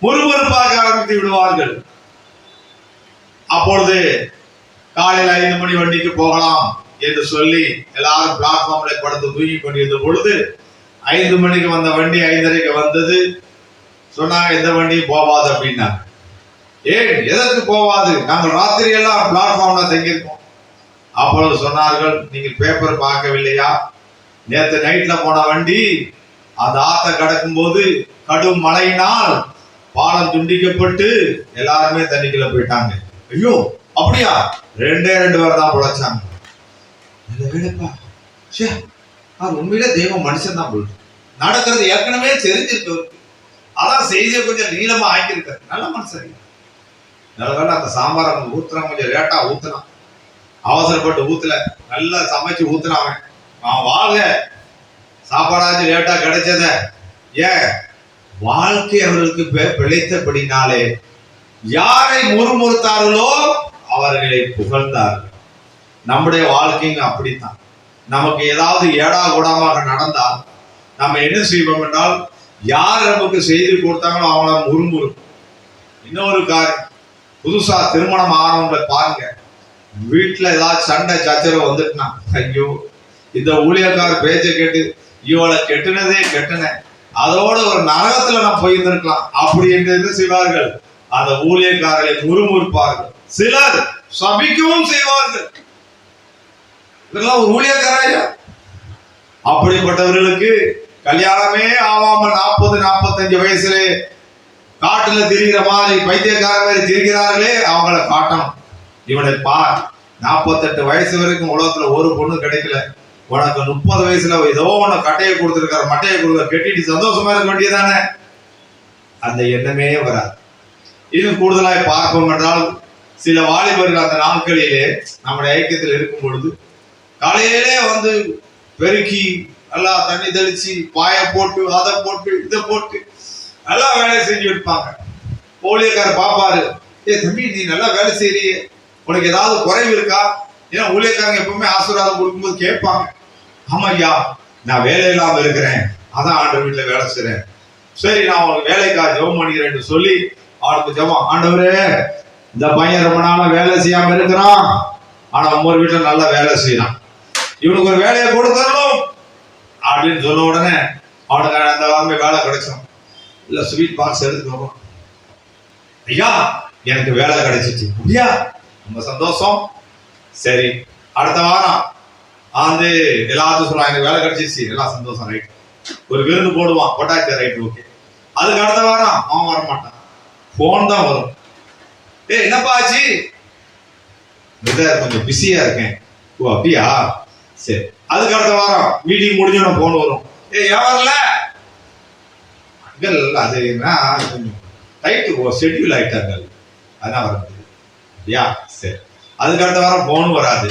முறுமுறுப்பாக ஆரம்பித்து விடுவார்கள். அப்பொழுது காலையில் 5 மணி வண்டிக்கு போகலாம் என்று சொல்லி எல்லாரும் பிளாட்ஃபார்ம்ல படுத்து தூங்கி கொண்டிருந்த பொழுது 5 மணிக்கு வந்த வண்டி 5:30க்கு வந்தது. சொன்னாங்க, இந்த வண்டி போவாது அப்படின்னா. ஏன், எதற்கு போவாது? நாங்கள் ராத்திரி எல்லாம் பிளாட்ஃபார்ம்ல தங்கியிருக்கோம். அப்பொழுது சொன்னார்கள், நீங்கள் பேப்பர் பார்க்கவில்லையா? நேற்று நைட்ல போன வண்டி அந்த ஆத்த கடக்கும் போது கடும் மழையினால் பாலம் துண்டிக்கப்பட்டு எல்லாருமே தண்ணிக்குள்ள போயிட்டாங்க. ஐயோ அப்படியா? 2 பேர் தான் பொழைச்சாங்க. உண்மையில தெய்வம் மனுஷன் தான் போயிட்டு நடக்கிறது ஏற்கனவே தெரிஞ்சிருக்கு. அதான் செய்தியை கொஞ்சம் நீளமா ஆக்கியிருக்காரு. நல்ல மனுஷன். நல்ல அந்த சாம்பார் அவங்க ஊத்துறான், கொஞ்சம் லேட்டா ஊத்துனான், அவசரப்பட்டு ஊத்துல, நல்லா சமைச்சு ஊத்துனான். அவன் வாழ்க, சாப்பாடாச்சு லேட்டா கிடைச்சத. ஏன், வாழ்க்கை அவர்களுக்கு பிழைத்தபடினாலே யாரை முறுமுறுத்தார்களோ அவர்களை புகழ்ந்தார்கள். நம்முடைய வாழ்க்கைங்க அப்படித்தான். நமக்கு ஏதாவது ஏடா கூடமாக நடந்தால் நம்ம என்ன செய்வோம் என்றால், யார் நமக்கு செய்தி கொடுத்தாங்களோ அவங்கள முறுமுறுக்கும். இன்னொரு காரியம், புதுசா திருமணம் ஆனவங்களை பாருங்க, வீட்டுல ஏதாவது சண்டை சச்சரவு வந்துட்டுனா, ஐயோ இந்த ஊழியக்கார பேச்சை கேட்டு இவளை கெட்டுனதே கெட்டுன, அதோட ஒரு நரகத்துல நான் போயிருந்திருக்கலாம் அப்படி என்று என்ன செய்வார்கள்? அந்த ஊழியக்காரர்களை முறுமுறுப்பார்கள். சிலர் சபிக்கவும் செய்வார்கள். இதெல்லாம் ஒரு ஊழியக்காரையா? அப்படிப்பட்டவர்களுக்கு கல்யாணமே ஆகாம 40-45 வயசுல காட்டுல திரிகிற மாதிரி பைத்தியக்கார மாதிரி திரிகிறார்களே, அவங்களை காட்டணும். இவனை பார், 48 வயசு வரைக்கும் உலகத்துல ஒரு பொண்ணு கிடைக்கல, உனக்கு 30 வயசுல ஏதோ ஒண்ணு கட்டையை கொடுத்துருக்காரு, மட்டையை கொடுக்க கெட்டிட்டு சந்தோஷமா இருக்க வேண்டியதானே? அந்த எண்ணமே வராது. இன்னும் கூடுதலாய் பார்ப்போம் என்றால், சில வாலிபர்கள் அந்த நாட்களிலே நம்முடைய ஐக்கியத்தில் இருக்கும் பொழுது காலையிலே வந்து பெருக்கி எல்லாம் தண்ணி தெளிச்சு பாய போட்டு அதை போட்டு இதை போட்டு நல்லா வேலை செஞ்சு வைப்பாங்க. ஊழியக்காரர் பாப்பாரு, தம்பி நீ நல்லா வேலை செய்யறியே, உனக்கு ஏதாவது குறைவு இருக்கா? ஏன்னா ஊழியக்காரங்க எப்பவுமே ஆசீர்வாதம் கொடுக்கும்போது கேட்பாங்க. ஆமா ஐயா, நான் வேலை இல்லாம இருக்கிறேன், அதான் ஆண்டவர் வீட்டுல வேலை செய்றேன். சரி, நான் அவனுக்கு வேலைக்காக ஜெபம் பண்ணிக்கிறேன் சொல்லி அவனுக்கு ஜெபம், ஆண்டவரே இந்த பையன் ரொம்ப நாளா வேலை செய்யாம இருக்கிறான், ஆனா ஒவ்வொரு வீட்டுல நல்லா வேலை செய்யறான், இவனுக்கு ஒரு வேலையை கொடுக்கணும் அப்படின்னு சொன்ன உடனே அவனுக்கு அந்த வாரமே வேலை கிடைச்சோம். இல்ல ஸ்வீட் பாக்ஸ் எடுத்துக்கோ, ஐயா எனக்கு வேலை கிடைச்சிச்சு, ஐயா ரொம்ப சந்தோஷம். சரி, அடுத்த வாரம் வந்து எல்லாத்துக்கும் சொல்லுவாங்க எனக்கு வேலை கிடைச்சிச்சு, எல்லாம் சந்தோஷம், ரைட். ஒரு விருந்து போடுவான், போட்டாச்சு, ரைட், ஓகே. அதுக்கு அடுத்த வாரம் அவன் வர மாட்டான், போன் தான் வரும். என்னப்பா ஆச்சு? கொஞ்சம் பிஸியா இருக்கேன். ஓ அப்படியா, சரி. அதுக்கு அடுத்த வாரம் மீட்டிங் முடிஞ்சோட போன் வரும், ஏன் வரல? அது என்ன கொஞ்சம் டைட்டு ஷெட்யூல் ஆயிட்டாங்க, அதான் வர முடியும், யா சரி. அதுக்கு அடுத்த வாரம் போன் வராது.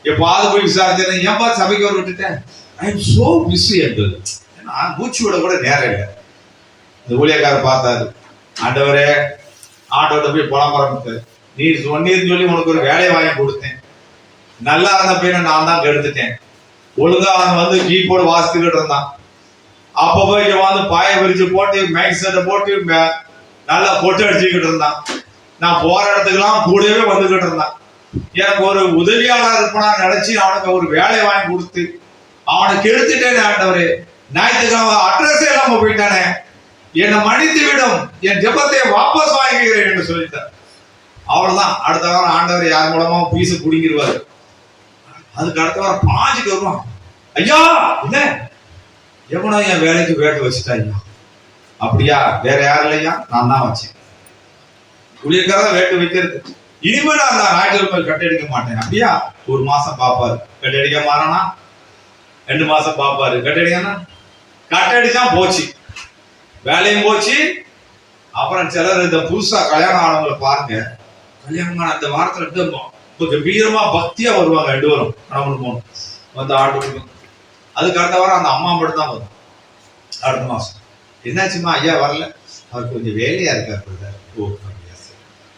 எப்பாவது போய் விசாரிச்சேன், ஏன்பா சபைக்கு வர விட்டுட்டேன், ஐ எம் சோ பிஸி என்றது. ஏன்னா மூச்சு விட கூட நேரம் இல்லை. இந்த ஊழியக்காரர் பார்த்தாரு, ஆண்டவரே ஆண்டவர்கிட்ட போய் புலம்புறேன், நீ சொன்னீர்னு சொல்லி உனக்கு ஒரு வேலையை வாங்கி கொடுத்தேன், நல்லா இருந்த பையனை நான் தான் கெடுத்துட்டேன். ஒழுங்கா அவன் வந்து கீபோர்டு வாசித்துக்கிட்டு இருந்தான், அப்ப போய் வந்து பாய விரிச்சு போட்டு மேக் செட்டை போட்டு நல்லா பொட்டு அடிச்சுக்கிட்டு இருந்தான். நான் போற இடத்துக்கெல்லாம் கூடவே வந்துகிட்டு இருந்தான். எனக்கு ஒரு உதவியாளர் இருப்பான நினைச்சு அவனுக்கு ஒரு வேலையை வாங்கி கொடுத்து அவனை கெடுத்துட்டேனே ஆண்டவரே, ஞாயிற்றுக்கிழமை அட்ரஸே இல்லாம போயிட்டானே, என்னை மன்னித்து விடும், என் ஜெபத்தை வாபஸ் வாங்கிக்கிறேன் என்று சொல்லிட்டார். அவ்வளவுதான். அடுத்த வாரம் ஆண்டவர் யார் மூலமா பீச குடிங்கிருவாரு. அதுக்கு அடுத்த வாரம் பாஞ்சுக்கு வருவான், ஐயா இல்ல எவனோ என் வேலைக்கு வேட்டு வச்சுட்டா ஐயா. அப்படியா? வேற யாரும் இல்லையா, நான் தான் வச்சேன். ஊழியக்காரத வேட்டு வைக்கிறது. இனிமே நான் ஞாயிற்றுக்கிழமை கட்டடிக்க மாட்டேன். அப்படியா? ஒரு மாசம் பாப்பாரு, கட்டடிக்க மாறானா 2 மாசம் பாப்பாரு, கட்டடிக்கனா கட்டடிச்சா போச்சு, வேலையும் போச்சு. அப்புறம் சிலர் இந்த புதுசா கல்யாணம் ஆனவங்களை பாருங்க, கல்யாணம் அந்த வாரத்துல கம்பீரமா பக்தியா வருவாங்க, 2 வரும் கணவன் போகணும் வந்து ஆட்டு. அதுக்கு அடுத்த வாரம் அந்த அம்மா மட்டும் தான் வரும். அடுத்த மாசம் என்னாச்சுமா? ஐயா வரல, அவர் கொஞ்சம் வேலையா இருக்காரு.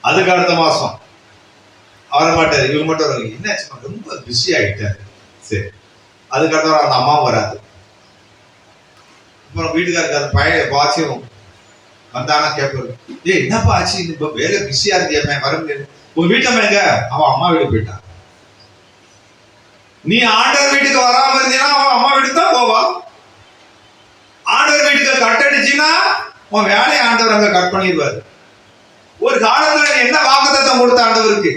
அதுக்கு அடுத்த மாசம் அவர் மாட்டாரு, இவங்க மட்டும் வருவாங்க, என்னாச்சுமா? ரொம்ப பிஸி ஆகிட்டாரு. சரி, அதுக்கு அடுத்த வாரம் அந்த அம்மா வராது. அப்புறம் வீட்டுக்காருக்கு அந்த பையன் பாச்சியும் வந்தானா கேட்பாரு, என்னப்பா ஆச்சு, இப்ப வேலை பிஸியா இருந்தியாமே, வர முடியாது. உங்க வீட்டம்மா எங்க? அவன் அம்மா வீடு போயிட்டான். நீ ஆண்டவர் வீட்டுக்கு வராம இருந்தீங்கன்னா அவன் அம்மா வீட்டுக்கு தான் போவா. ஆண்டவர் வீட்டுக்கு கட்டடிச்சுன்னா உன் வேலையை ஆண்டவர் அங்க கட் பண்ணிடுவாரு. ஒரு காலத்துல என்ன வாக்குத்தத்தம் கொடுத்த ஆண்டவருக்கு,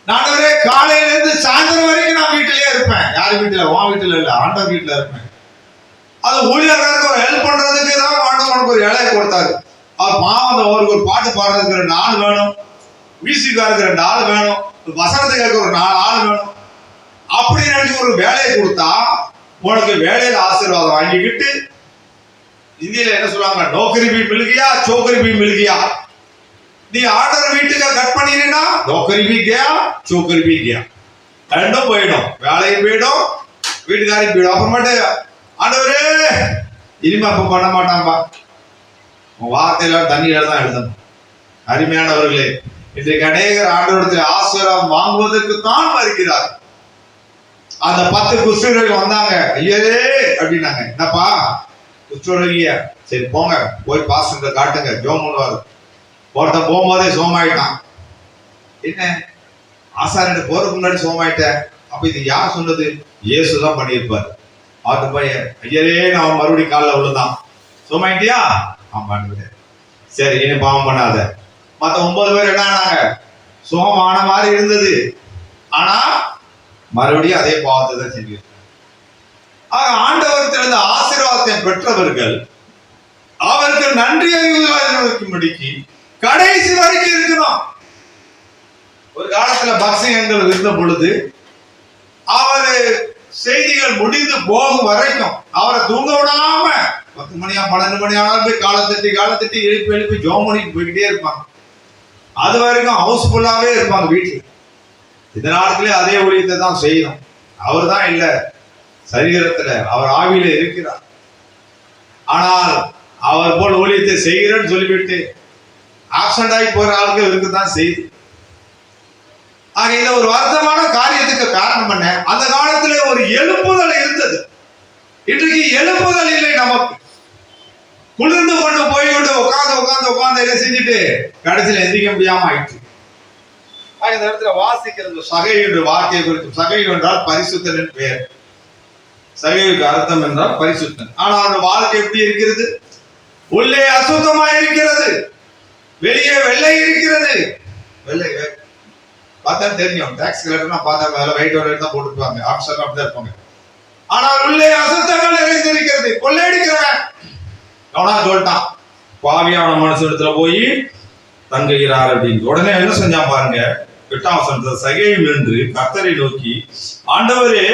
ஆண்டவரே காலையில இருந்து சாயந்தரம் வரைக்கும் நான் வீட்டிலேயே இருப்பேன். யார் வீட்டுல? உன் வீட்டுல இல்ல, ஆண்டவர் வீட்டுல இருப்பேன். அது ஊழியர்களுக்கு ஒரு ஹெல்ப் பண்றதுக்கு தான் ஆண்டவனுக்கு ஒரு வேலையை கொடுத்தாரு. அவர் பாவம் அவருக்கு ஒரு பாட்டு பாடுறதுக்கு 2 ஆள் வேணும், மியூசிக்காருக்கு 2 ஆள் வேணும், வசனத்தை கேட்க ஒரு 4 ஆள் வேணும். அப்படி நினைச்சு ஒரு வேலையை கொடுத்தா உனக்கு வேலையில ஆசீர்வாதம் வாங்கிக்கிட்டு, இந்தியில என்ன சொல்லுவாங்க, நோக்கரி பி மில்கியா சோக்கரி பி மில்கியா. நீ ஆர்டர் வீட்டுக்கு கட் பண்ணினா நோக்கரி பி கியா சோக்கரி பி கியா, ரெண்டும் போயிடும், வேலையும் போயிடும், வீட்டுக்காரையும் போயிடும். அப்புறமேட்டு ஆண்டவரே இனிமே அப்ப பண்ண மாட்டான்பா, உன் வார்த்தையில தண்ணியில தான் எழுதணும். அருமையானவர்களே, இன்றைக்கு அநேகர் ஆண்டவரிடத்தில் ஆசீர்வாதம் வாங்குவதற்கு தான் வருகிறார். அந்த 10 குஷ்டரோகிகள் வந்தாங்க, ஐயரே அப்படின்னாங்க, என்னப்பா குஷ்டரோகியா? சரி போங்க, போய் பாஸ்டர் காட்டுங்க, ஜோம் பண்ணுவாரு. ஒருத்தன் போகும்போதே சோமாயிட்டான். என்ன ஆசாரிட்ட போறதுக்கு முன்னாடி சோமாயிட்டேன், அப்ப இது யார் சொன்னது? இயேசுதான் பண்ணியிருப்பாரு. அவர்கிட்ட போய், ஐயரே நான் மறுபடியும் காலில் விழுந்தான், சோமாயிட்டியா? ஆமான்னு. சரி இனி பாவம் பண்ணாத. மற்ற 9 பேர் என்ன ஆனாங்க? சோமான மாதிரி இருந்தது, ஆனா மறுபடியும் அதே பாவத்தை தான் செஞ்சிருக்காங்க. ஆக ஆண்டவரத்திலிருந்து ஆசீர்வாதத்தை பெற்றவர்கள் அவருக்கு நன்றி அறிவுக்கும்படிக்கு கடைசி வரைக்கும் இருக்கணும். ஒரு காலத்துல பக்சிங்கங்கள் இருந்த பொழுது அவரு செய்திகள் முடிந்து போகும் வரைக்கும் அவரை தூங்க விடாம 10 மணியா 12 மணி ஆனாலும் போய் காலத்தட்டி எழுப்பி ஜோம் பண்ணிட்டு போய்கிட்டே இருப்பாங்க. அது வரைக்கும் ஹவுஸ்ஃபுல்லாவே இருப்பாங்க வீட்டுல. இந்த நாட்களே அதே ஊழியத்தை தான் செய்யணும். அவர் தான் இல்ல சரீரத்துல, அவர் ஆவியில இருக்கிறார். ஆனால் அவர் போல் ஊழியத்தை செய்கிறேன்னு சொல்லிவிட்டு ஆப்சண்ட் ஆகி போற ஆளுக்கு இருக்குதான் செய்யுது. ஆக இத ஒரு வருத்தமான காரியத்துக்கு காரணம் என்ன? அந்த காலத்திலே ஒரு எழுப்புதல் இருந்தது. இன்றைக்கு எழுப்புதல் இல்லை. நமக்கு குளிர்ந்து கொண்டு போய் கொண்டு உட்கார்ந்து இதை செஞ்சுட்டு கடைசியில் எந்திரிக்க முடியாம ஆயிடுச்சு. இந்த இடத்துல வாசிக்கிறது சகையுடைய வார்த்தையை குறித்து. சகை என்றால் பரிசுத்தன் பெயர். சகையுக்கு அர்த்தம் என்றால் பரிசுத்தன். ஆனால் அவருடைய வாழ்க்கை எப்படி இருக்கிறது? உள்ளே அசுத்தமாக இருக்கிறது, வெளியே வெள்ளை இருக்கிறது. வெள்ளை பார்த்தா தெரியும். டாக்ஸ் கலெக்டர்னா பார்த்தா மேல வெயிட் ஒரு தான் போட்டுருப்பாங்க, ஆப்ஷன் அப்படிதான் இருப்பாங்க. ஆனால் உள்ளே அசுத்தங்கள் நிறைந்திருக்கிறது. கொள்ளையடிக்கிறவன் அவனா சொல்லிட்டான், பாவியான மனுஷத்துல போய் தங்குகிறார் அப்படின்னு. உடனே என்ன செஞ்சான் பாருங்க, 8ஆம் வசனத்துல சகையும் என்று கர்த்தரை நோக்கி, ஆண்டவரே,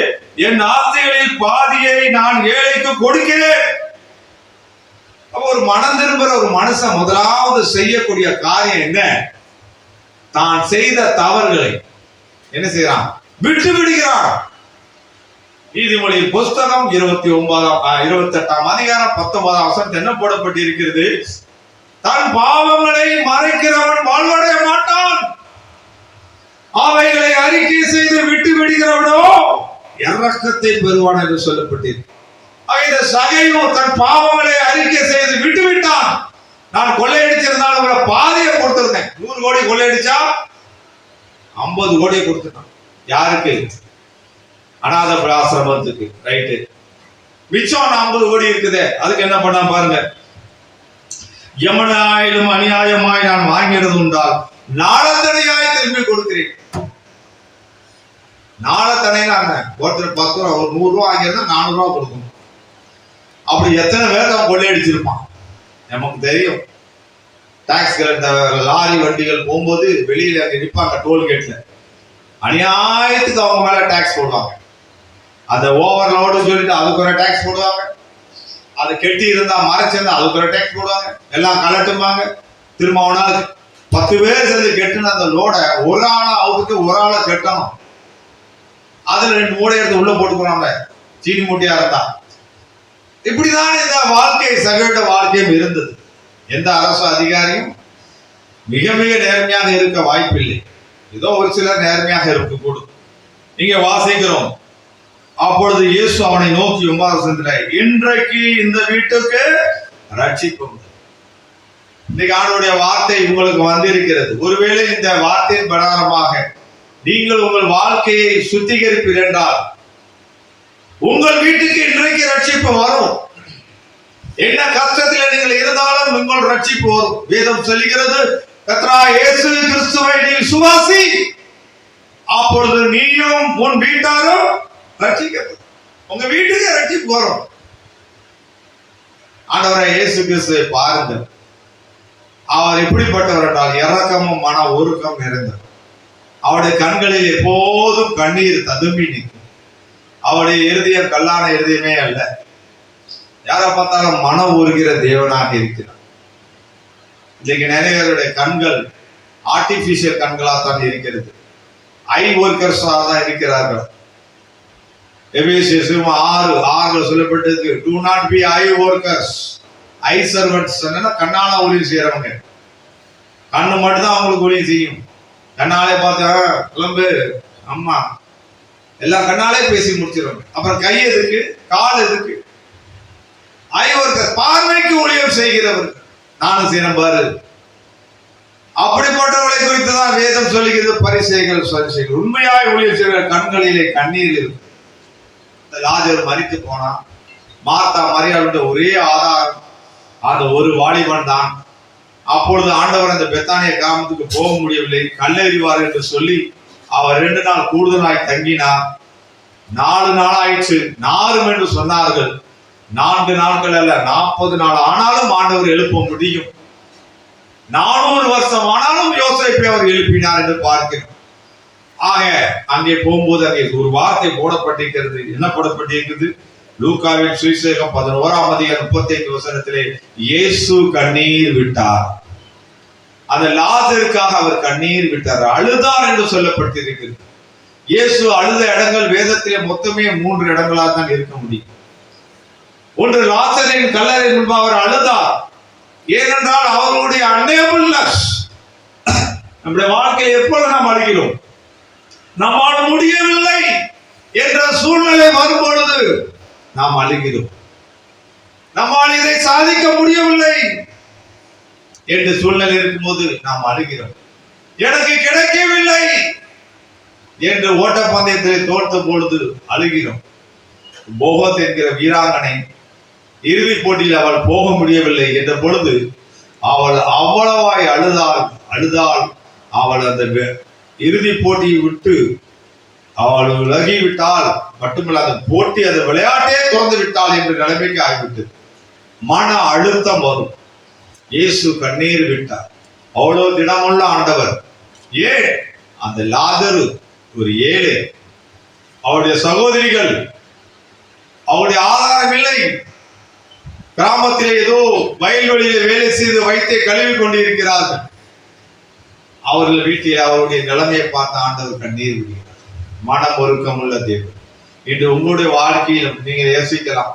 என் ஆஸ்திகளில் பாதியை நான் ஏழைக்கு கொடுக்கிறேன். அப்ப ஒரு மனம் திரும்புற ஒரு மனுஷன் முதலாவது செய்யக்கூடிய காரியம் என்ன? தான் செய்த தவறுகளை என்ன செய்யறான்? விட்டு விடுகிறான். நீதிமொழி புஸ்தகம் 28ஆம் அதிகாரம் 19ஆம் வசனம் என்ன போடப்பட்டிருக்கிறது? தன் பாவங்களை மறைக்கிறவன் வாழ்வடைய மாட்டான், அவைகளை அறிக்கை செய்து விட்டு விடுகிறவனோ இரக்கத்தை பெறுவான் என்று சொல்லப்பட்டிருக்கு. இந்த சகையும் தன் பாவங்களை அறிக்கை செய்து விட்டு விட்டான். நான் கொள்ளையடிச்சிருந்தாலும் உங்களை பாதியை கொடுத்திருந்தேன். 100 கோடி கொள்ளையடிச்சா 50 கோடியை கொடுத்துட்டான். யாருக்கு? அநாத ஆசிரமத்துக்கு. ரைட்டு. மிச்சம் 50 கோடி இருக்குது. அதுக்கு என்ன பண்ண பாருங்க, எமனாயிலும் அநியாயமாய் நான் வாங்கினது உண்டால் நாளத்தனையாய் திரும்பி கொடுக்கிறேன். நாளத்தனையிலாங்க ஒருத்தர் 10 ரூபா, ஒரு 100 ரூபா வாங்கியிருந்தா 400 ரூபா கொடுக்கணும். அப்படி எத்தனை பேர் அவன் கொள்ளையடிச்சிருப்பான் நமக்கு தெரியும். டாக்ஸ் கலெக்டர் லாரி வண்டிகள் போகும்போது வெளியில அங்க நிற்பாங்க டோல்கேட்ல, அநியாயத்துக்கு அவங்க மேல டாக்ஸ் போடுவாங்க. அந்த ஓவர்லோடு சொல்லிட்டு அதுக்கு ஒரு டாக்ஸ் போடுவாங்க. அது கெட்டி இருந்தா மறைச்சிருந்தா அதுக்கு ஒரு டாக்ஸ் போடுவாங்க. எல்லாம் கலட்டுவாங்க. திரும்ப அவனால 10 பேர் சேர்ந்து கெட்டுன அந்த லோட ஒரு ஆளா அவருக்கு ஒரு ஆளை கெட்டணும். அதுல 2 மூடை எடுத்து உள்ள போட்டுக்கிறாங்க, சீனி மூட்டையா இருந்தா. இப்படிதான் இந்த வாழ்க்கை சகோட வாழ்க்கையும் இருந்தது. எந்த அரசு அதிகாரியும் மிக மிக நேர்மையாக இருக்க வாய்ப்பில்லை. ஏதோ ஒரு சிலர் நேர்மையாக இருக்கக்கூடும். இங்க வாசிக்கிறோம், அப்பொழுது இயேசு அவனை நோக்கி 9ஆம் வசனத்துல, இன்றைக்கு இந்த வீட்டுக்கு ரட்சிப்பு. இன்னைக்கு ஆண்டவருடைய வார்த்தை உங்களுக்கு வந்திருக்கிறது. ஒருவேளை இந்த வார்த்தையின் பிரகாரமாக நீங்கள் உங்கள் வாழ்க்கையை சுத்திகரிப்பீர் என்றால் உங்கள் வீட்டுக்கு இன்றைக்கு ரட்சிப்பு வரும். என்ன கஷ்டத்தில் நீங்கள் இருந்தாலும் உங்கள் ரட்சிப்பு வரும். வேதம் சொல்லுகிறது, கர்த்தராகிய இயேசு கிறிஸ்துவை நீ சுவாசி, அப்பொழுது நீயும் உன் வீட்டாரும் ரட்சிக்கப்படும். உங்க வீட்டுக்கு ரட்சிப்பு வரும். ஆண்டவராகிய இயேசு கிறிஸ்துவை பாருங்கள். அவர் எப்படிப்பட்டவர் என்றால் இரக்கமும் மன உருக்கம் நிறைந்தவர். அவருடைய கண்களில் எப்போதும் கண்ணீர் ததும்பி நிற்கும். அவருடைய இருதயம் கல்லான இருதயமே அல்ல. யாரை பார்த்தாலும் மனம் உருகிற தேவனாக இருக்கிறார். இன்னைக்கு நிறைய பேருடைய கண்கள் ஆர்டிபிஷியல் கண்களாக இருக்கிறது. ஐ ஒர்க்கர்ஸாக தான் இருக்கிறார்கள். எபேசியர் 6:6 சொல்லப்பட்டது, do not be eye workers, I servants. கண்ணால ஊழியம் செய்யறவங்க. கண்ணு மட்டும் தான் அவங்களுக்கு ஊழியம் செய்யும். கண்ணாலே பார்த்தா கிளம்பு அம்மா எல்லாம் கண்ணாலே பேசி முடிச்சிருவாங்க. அப்புறம் கை எதுக்கு, கால் எதுக்கு? ஐ ஒர்க்கர், பார்வைக்கு ஊழியம் செய்கிறவர். நானும் செய்யணும் பாரு. அப்படிப்பட்டவர்களை குறித்து தான் வேதம் சொல்லுகிறது. பரிசேயர்கள் சரிசேயர்கள் உண்மையாய் ஊழியம் செய்கிற கண்களிலே கண்ணீர் இருக்கும். லாசரு மரித்து போனா, மார்த்தா மரியாளுடைய ஒரே ஆதாரம் அந்த ஒரு வாலிபன் தான். அப்பொழுது ஆண்டவர் அந்த பெத்தானிய கிராமத்துக்கு போக முடியவில்லை, கல்லெறிவார் என்று சொல்லி அவர் 2 நாள் கூடுதலாய் தங்கினார். 4 நாள் ஆயிடுச்சு, நாரும் என்று சொன்னார்கள். 4 நாட்கள் அல்ல, 40 நாள் ஆனாலும் ஆண்டவர் எழுப்ப முடியும். 400 வருஷம் ஆனாலும் யோசேப்பை அவர் எழுப்பினார் என்று பார்க்கிறோம். ஆக அங்கே போகும்போது அங்கே ஒரு வார்த்தை போடப்பட்டிருக்கிறது. என்ன போடப்பட்டிருக்கிறது? லூக்காவின் சுவிசேஷம் 11:35 இயேசு கண்ணீர் விட்டார். அந்த லாசருக்காக அவர் கண்ணீர் விட்டார், அழுதார் என்று சொல்லப்பட்டிருக்கிறது. இயேசு அழுத இடங்கள் வேதத்திலே மொத்தமே 3 இடங்களாக தான் இருக்க முடியும். ஒன்று, லாசரின் கல்லறை முன்பு அவர் அழுதார். ஏனென்றால் அவர்களுடைய அன்னேபிள்னஸ். நம்முடைய வாழ்க்கையில் எப்பொழுது நாம் அழுகிறோம்? நம்மால் முடியவில்லை என்ற சூழ்நிலை வரும்பொழுது நாம் அழுகிறோம். நம்மால் இதை சாதிக்க முடியவில்லை என்ற சூழ்நிலை இருக்கும்போது நாம் அழுகிறோம். எனக்கு கிடைக்கவில்லை என்று ஓட்டப்பந்தயத்திலே தோற்ற பொழுது அழுகிறோம். போகத் என்கிற வீராங்கனை இறுதி போட்டியில் அவள் போக முடியவில்லை என்ற பொழுது அவள் அவ்வளவாய் அழுதாள். அவள் அந்த இறுதி போட்டியை விட்டு அவள் விலகிவிட்டால் மட்டுமல்ல, அந்த போட்டி, அந்த விளையாட்டே திறந்து விட்டாள் என்ற நிலைமைக்கு ஆகிவிட்டது. மன அழுத்தம் வரும். இயேசு கண்ணீர் விட்டார். அவ்வளவு தினமுள்ள ஆண்டவர். ஏன்? அந்த லாசரு ஒரு ஏழை, அவருடைய சகோதரிகள், அவருடைய ஆதாரம் இல்லை, கிராமத்திலே ஏதோ வயல்வெளியில வேலை செய்து வயிற்றை கழுவி கொண்டிருக்கிறார்கள். அவர்கள் வீட்டில் அவருடைய நிலைமையை பார்த்த ஆண்டவர் கண்ணீர் விடுகிறார். மனம் ஒருக்கம் உள்ள தேவன். இன்று உங்களுடைய வாழ்க்கையிலும் நீங்கள் யோசிக்கலாம்,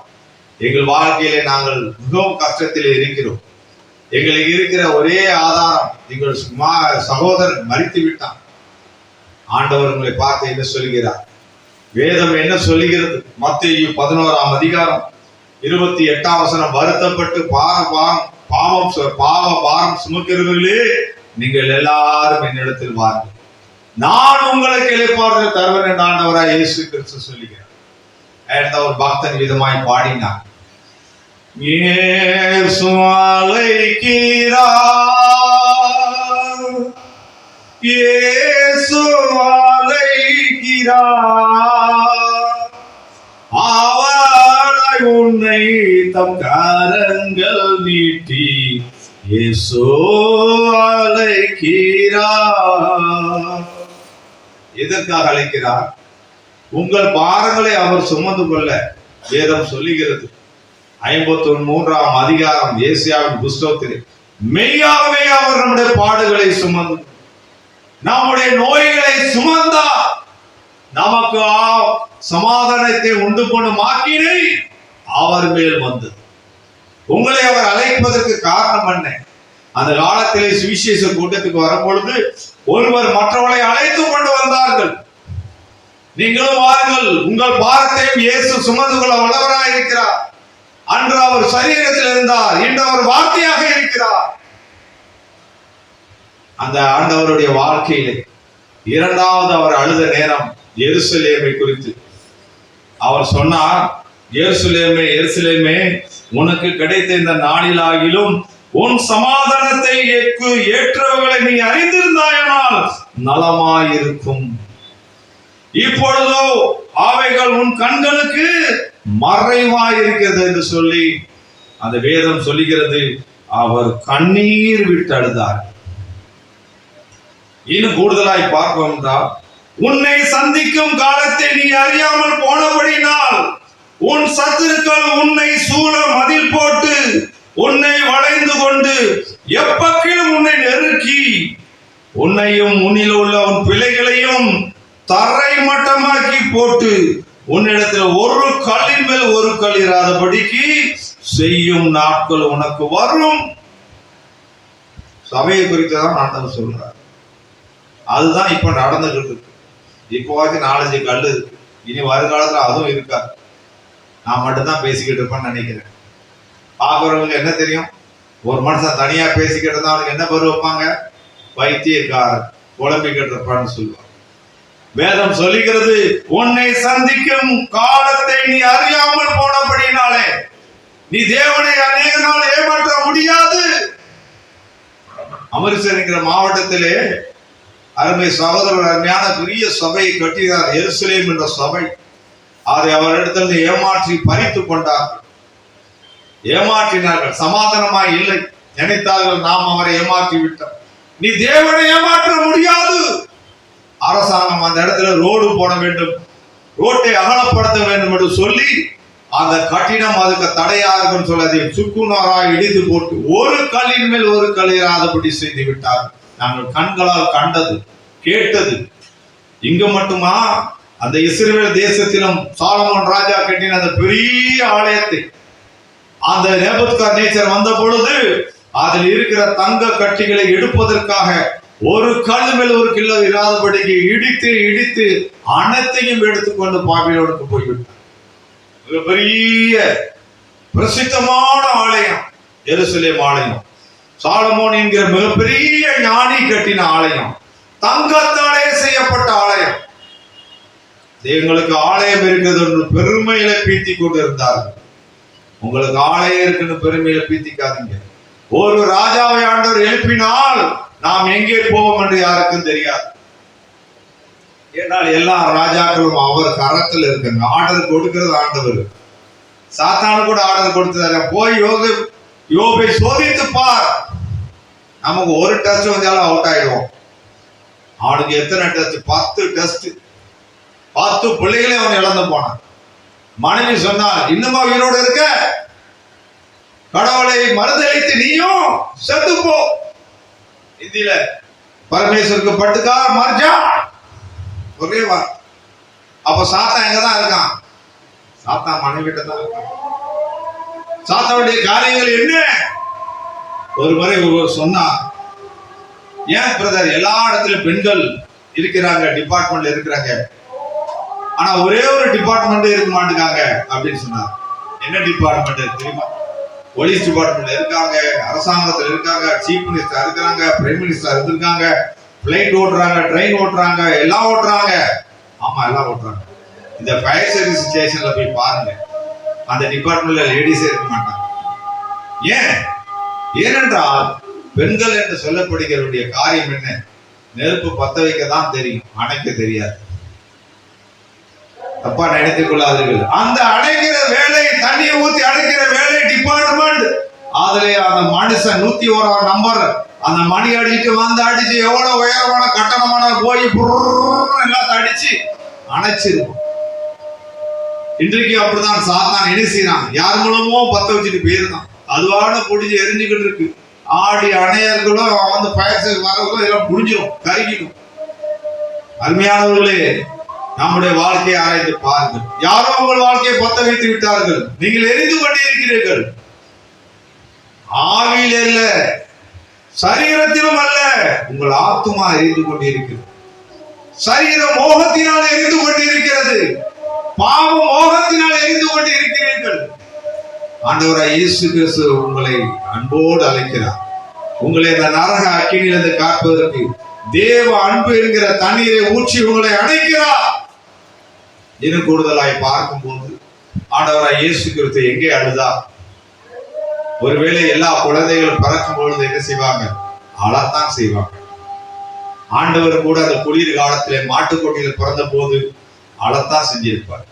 எங்கள் வாழ்க்கையிலே நாங்கள் மிகவும் கஷ்டத்தில் இருக்கிறோம். எங்களுக்கு இருக்கிற ஒரே ஆதாரம் எங்கள் சகோதரன் மரித்து விட்டான். ஆண்டவர் உங்களை பார்த்து என்ன சொல்கிறார்? வேதம் என்ன சொல்லுகிறது? மத்தேயு 11:28 வருத்தப்பட்டு பாவ பாரம் சுமக்கிறவர்களே, நீங்கள் எல்லாரும் என்னிடத்தில் வாருங்கள், நான் உங்களுக்கு இளைப்பாறுதல் தருவேன் என்று ஆண்டவராய் இயேசு கிறிஸ்து சொல்லுகிறார். ஒரு பக்தன் விதமாய் பாடினார். இயேசு அழைக்கிறார், இயேசு அழைக்கிறார், அவளை உன்னை தம் கரங்கள் நீட்டி இயேசு அழைக்கிறார். எதற்காக அழைக்கிறார்? உங்கள் பாரங்களை அவர் சுமந்து கொள்ள வேதம் சொல்லுகிறது. 53 ஏசாயாவின் புஸ்தகத்திலே மெய்யாகவே அவர் நம்முடைய பாடுகளை சுமந்து, நம்முடைய நோய்களை சுமந்தார். நமக்கு சமாதானத்தை உண்டு பண்ணும் ஆக்கினை அவர் மேல் வந்தது. உங்களை அவர் அழைப்பதற்கு காரணம் என்ன? அந்த காலத்திலே சுவிசேஷ கூட்டத்துக்கு வரும்பொழுது ஒருவர் மற்றவர்களை அழைத்து கொண்டு வந்தார்கள். நீங்களும் வாருங்கள், உங்கள் பாரத்தையும் இயேசு சுமந்து கொள்ள வல்லவராக இருக்கிறார். அன்று அவர் சரீரத்தில் இருந்தார், இன்று அவர் வார்த்தையாக இருக்கிறார். அந்த ஆண்டவருடைய வாழ்க்கையிலே இரண்டாவது அவர் அழுத நேரம் எருசலேமை குறித்து. அவர் சொன்னார், எருசலேமே எருசலேமே, உனக்கு கிடைத்த இந்த நாளிலாகிலும் உன் சமாதானத்தை ஏற்றவர்களை நீ அறிந்திருந்தாயானால் நலமாயிருக்கும். இப்பொழுதோ அவைகள் உன் கண்களுக்கு மறைவாயிருக்கிறது என்று சொல்லி அந்த வேதம் சொல்லுகிறது. அவர் கண்ணீர் விட்டு அழுதார். இன்னும் கூடுதலாய் பார்ப்போம் என்றால், உன்னை சந்திக்கும் காலத்தை நீ அறியாமல் போனபடினால் உன் சத்துருக்கள் உன்னை சூழ மதில் போட்டு உன்னை வளைந்து கொண்டு எப்பக்கிலும் உன்னை நெருக்கி உன்னையும் உன்னில் உள்ள உன் பிள்ளைகளையும் தரை மட்டமாக்கி போட்டு உன்னிடத்தில் ஒரு கல்லின் மேல் ஒரு கல் இராதபடிக்கு செய்யும் நாட்கள் உனக்கு வரும். சபையை குறித்துதான் நான் சொல்றார். அதுதான் இப்ப நடந்துகிட்டு இருக்கு. இப்போவாச்சும் 4-5 கல் இருக்கு. இனி வருங்காலத்துல அதுவும் இருக்காது. நான் மட்டும்தான் பேசிக்கிட்டு இருப்பேன்னு நினைக்கிறேன். பாக்குறவங்களுக்கு என்ன தெரியும்? ஒரு மனுஷன் தனியா பேசிக்கிட்டு இருந்தா அவனுக்கு என்ன பேர் வைப்பாங்க? பைத்தியக்காரன், குழம்பிக்கிட்டு இருப்பான்னு சொல்லுவாங்க. வேதம் சொல்லுகிறது, உன்னை சந்திக்கும் காலத்தை நீ அறியாமல் போனபடினாலே நீ தேவனை அநேக நாள் ஏமாற்ற முடியாது. அமிர்தசர் என்கிற மாவட்டத்திலே அருமை சகோதரர் அருமையான பெரிய சபையை கட்டினார், எருசலேம் என்ற சபை. அதை அவரிடத்திலிருந்து ஏமாற்றி பறித்து கொண்டார்கள், ஏமாற்றினார்கள். சமாதானமாய் இல்லை, நினைத்தார்கள் நாம் அவரை ஏமாற்றி விட்டோம். நீ தேவனை ஏமாற்ற முடியாது. அரசாங்கம் அந்த இடத்துல ரோடு போட வேண்டும், ரோட்டை அகலப்படுத்த வேண்டும் என்று சொல்லி அந்த கட்டிடம் அதுக்கு தடையா இருக்குன்னு சொல்லி அதை சுக்குநூறாக இடித்து போட்டு ஒரு கல்லின் மேல் ஒரு கல் இராதபடி செய்து விட்டார். நாங்கள் கண்களால் கண்டது கேட்டது. இங்க மட்டுமா, அந்த இஸ்ரவேல் தேசத்திலும் சாலமோன் ராஜா கட்டின அந்த பெரிய ஆலயத்தை அந்த நேபுகாத்நேச்சர் வந்த பொழுது அதில் இருக்கிற தங்க கட்டிகளை எடுப்பதற்காக ஒரு கல் மேல் ஒரு கிலோ இராதபடிக்கு இடித்து இடித்து அனைத்தையும் எடுத்துக்கொண்டு பாபிலோனுக்கு போய்விட்டார். பெரிய பிரசித்தமான ஆலயம் எருசலேம் ஆலயம், சாலமோன் என்கிற மிகப்பெரிய ஞானி கட்டின ஆலயம், தங்கத்தாலே செய்யப்பட்ட ஆலயம். எங்களுக்கு ஆலயம் இருக்கிறது என்று பெருமையில பீத்தி கொண்டு இருந்தார்கள். உங்களுக்கு ஆலயம் இருக்குன்னு பெருமையில பீத்திக்காதீங்க. ஒரு ராஜாவை ஆண்டவர் எழுப்பினால் நாம் எங்கே போவோம் என்று யாருக்கும் தெரியாது. ஏன்னால் எல்லா ராஜாக்களும் அவர் கரத்தில் இருக்காங்க. ஆர்டர் கொடுக்கிறது ஆண்டவர். சாத்தானு கூட ஆர்டர் கொடுத்தாரு, போய் யோபை சோதித்து பார். நமக்கு ஒரு டெஸ்ட் வந்தாலும் அவுட் ஆயிடுவோம். அவனுக்கு எத்தனை டெஸ்ட்? 10 டெஸ்ட். 10 பிள்ளைகளே அவன் இழந்து போனான். மனைவி சொன்னால், இன்னுமா உயிரோடு இருக்க? கடவுளை மறுதளித்து நீயும் செத்து போ. இந்தியில பரமேஸ்வருக்கு பட்டுக்கா மர்ஜா ஒரே வார். அப்ப சாத்தான் எங்கதான் இருக்கான்? சாத்தான் மனைவிட்ட தான் இருக்கான். சாத்தானுடைய காரியங்கள் என்ன? ஒரு முறை சொன்னா, ஏன் பிரதர் எல்லா இடத்துலயும் பெண்கள் இருக்கிறாங்க, டிபார்ட்மெண்ட்ல இருக்கிறாங்க, ஆனா ஒரே ஒரு டிபார்ட்மெண்ட் இருக்க மாட்டேங்காங்க அப்படின்னு சொன்னார். என்ன டிபார்ட்மெண்ட் தெரியுமா? போலீஸ் டிபார்ட்மெண்ட்ல இருக்காங்க, அரசாங்கத்தில் இருக்காங்க, சீஃப் மினிஸ்டர் இருக்கிறாங்க, பிரைம் மினிஸ்டர் இருந்திருக்காங்க, பிளைட் ஓட்டுறாங்க, ட்ரெயின் ஓட்டுறாங்க, எல்லாம் ஓட்டுறாங்க. ஆமா, எல்லாம் ஓட்டுறாங்க. இந்த ஃபயர் சர்வீஸ் ஸ்டேஷன்ல போய் பாருங்க, அந்த டிபார்ட்மெண்ட்ல லேடிஸே இருக்க மாட்டாங்க. ஏனென்றால் பெண்கள் என்று சொல்லப்படுகிற காரியம் என்ன? நெருப்பு பத்த வைக்க தான் தெரியும், அணைக்க தெரியாது. தப்பா நினைத்துக் கொள்ளாதீர்கள். அந்த அடைக்கிற வேலை, தண்ணியை ஊத்தி அடைக்கிற வேலை டிபார்ட்மெண்ட். அதுல அந்த மனுஷன் 101 நம்பர் அந்த மணி அடிச்சு வந்து அடிச்சு எவ்வளவு உயரமான கட்டணமான போய் எல்லாத்தையும் அடிச்சு அணைச்சிருக்கும். இன்றைக்கு அப்படிதான் சாத்தான் என்ன செய்யறான்? யார் மூலமோ பத்த வச்சுட்டு போயிருந்தான், அதுவான புடிஞ்சு எரிஞ்சுக்கிட்டு இருக்கு. ஆடி அணையர்களும் வந்து பயசம் வரவங்களும் எல்லாம் புடிஞ்சிடும், கருகிடும். அருமையானவர்களே, நம்முடைய வாழ்க்கையை ஆராய்ந்து பாருங்கள். யாரோ உங்கள் வாழ்க்கையை பத்த வைத்து விட்டார்கள், நீங்கள் எரிந்து கொண்டிருக்கிறீர்கள். ஆவியில் அல்ல, சரீரத்திலும் அல்ல, உங்கள் ஆத்துமா எரிந்து கொண்டிருக்கிறது. சரீர மோகத்தினால் எரிந்து கொண்டிருக்கிறது, பாவ மோகத்தினால் எரிந்து கொண்டிருக்கிறீர்கள். ஆண்டவராய் இயேசு கிறிஸ்து உங்களை அன்போடு அழைக்கிறார். உங்களை இந்த நரக அக்கினியிலிருந்து காப்பதற்கு தேவ அன்பு என்கிற தண்ணீரை ஊற்றி உங்களை அணைக்கிறார். இன்னும் கூடுதலாய் பார்க்கும் போது ஆண்டவராய் இயேசு கிறிஸ்து எங்கே அழுதார்? ஒருவேளை எல்லா குழந்தைகளும் பிறக்கும் பொழுது என்ன செய்வாங்க? அழத்தான் செய்வாங்க. ஆண்டவர் கூட அந்த குளிர் காலத்திலே மாட்டுக்கொட்டியில் பிறந்த போது அழத்தான் செஞ்சிருப்பார்.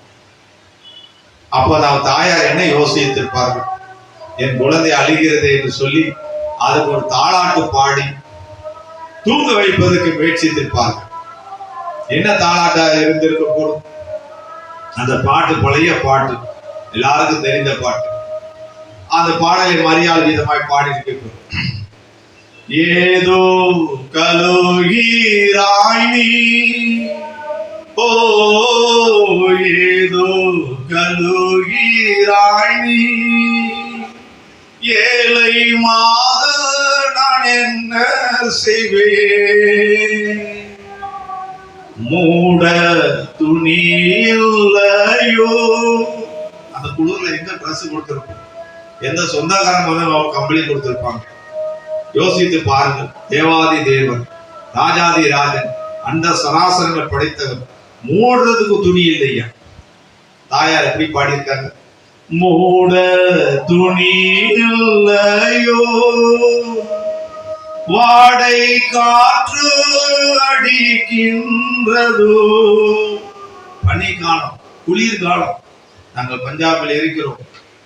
அப்ப நாம் தாயார் என்ன யோசித்திருப்பார்கள்? என் குழந்தை அழுகிறது என்று சொல்லி அதுக்கு ஒரு தாளாட்டு பாடி தூங்க வைப்பதற்கு முயற்சித்திருப்பார்கள். என்ன தாளாட்டா இருந்திருக்க கூடும்? அந்த பாட்டு பழைய பாட்டு, எல்லாருக்கும் தெரிந்த பாட்டு. அந்த பாடலை மரியாதை விதமாய் பாடியிருக்கிறோம். ஏதோ கலோகிராய் நீ, ஓ ஏதோ கலோகிராய் நீ, ஏழை மாத நான் என்ன செய்வேன், மூட துணி இல்லையோ. அந்த குளிர்ல எங்க ட்ரெஸ் கொடுத்திருப்போம்? எந்த சொந்தக்காரங்க வந்து கம்பளி கொடுத்திருப்பாங்க? யோசித்து பாருங்கள். தேவாதி தேவன், ராஜாதி ராஜன், அந்த சராசரங்கள் படைத்தவர், மூடுறதுக்கு துணி இல்லையா? தாயார் எப்படி பாடியிருக்காங்க? மூட துணி இல்லையோ, வாடை காற்று அடிக்கின்றதோ. பனிக்காலம், குளிர்காலம். நாங்கள் பஞ்சாபில் இருக்கிறோம்.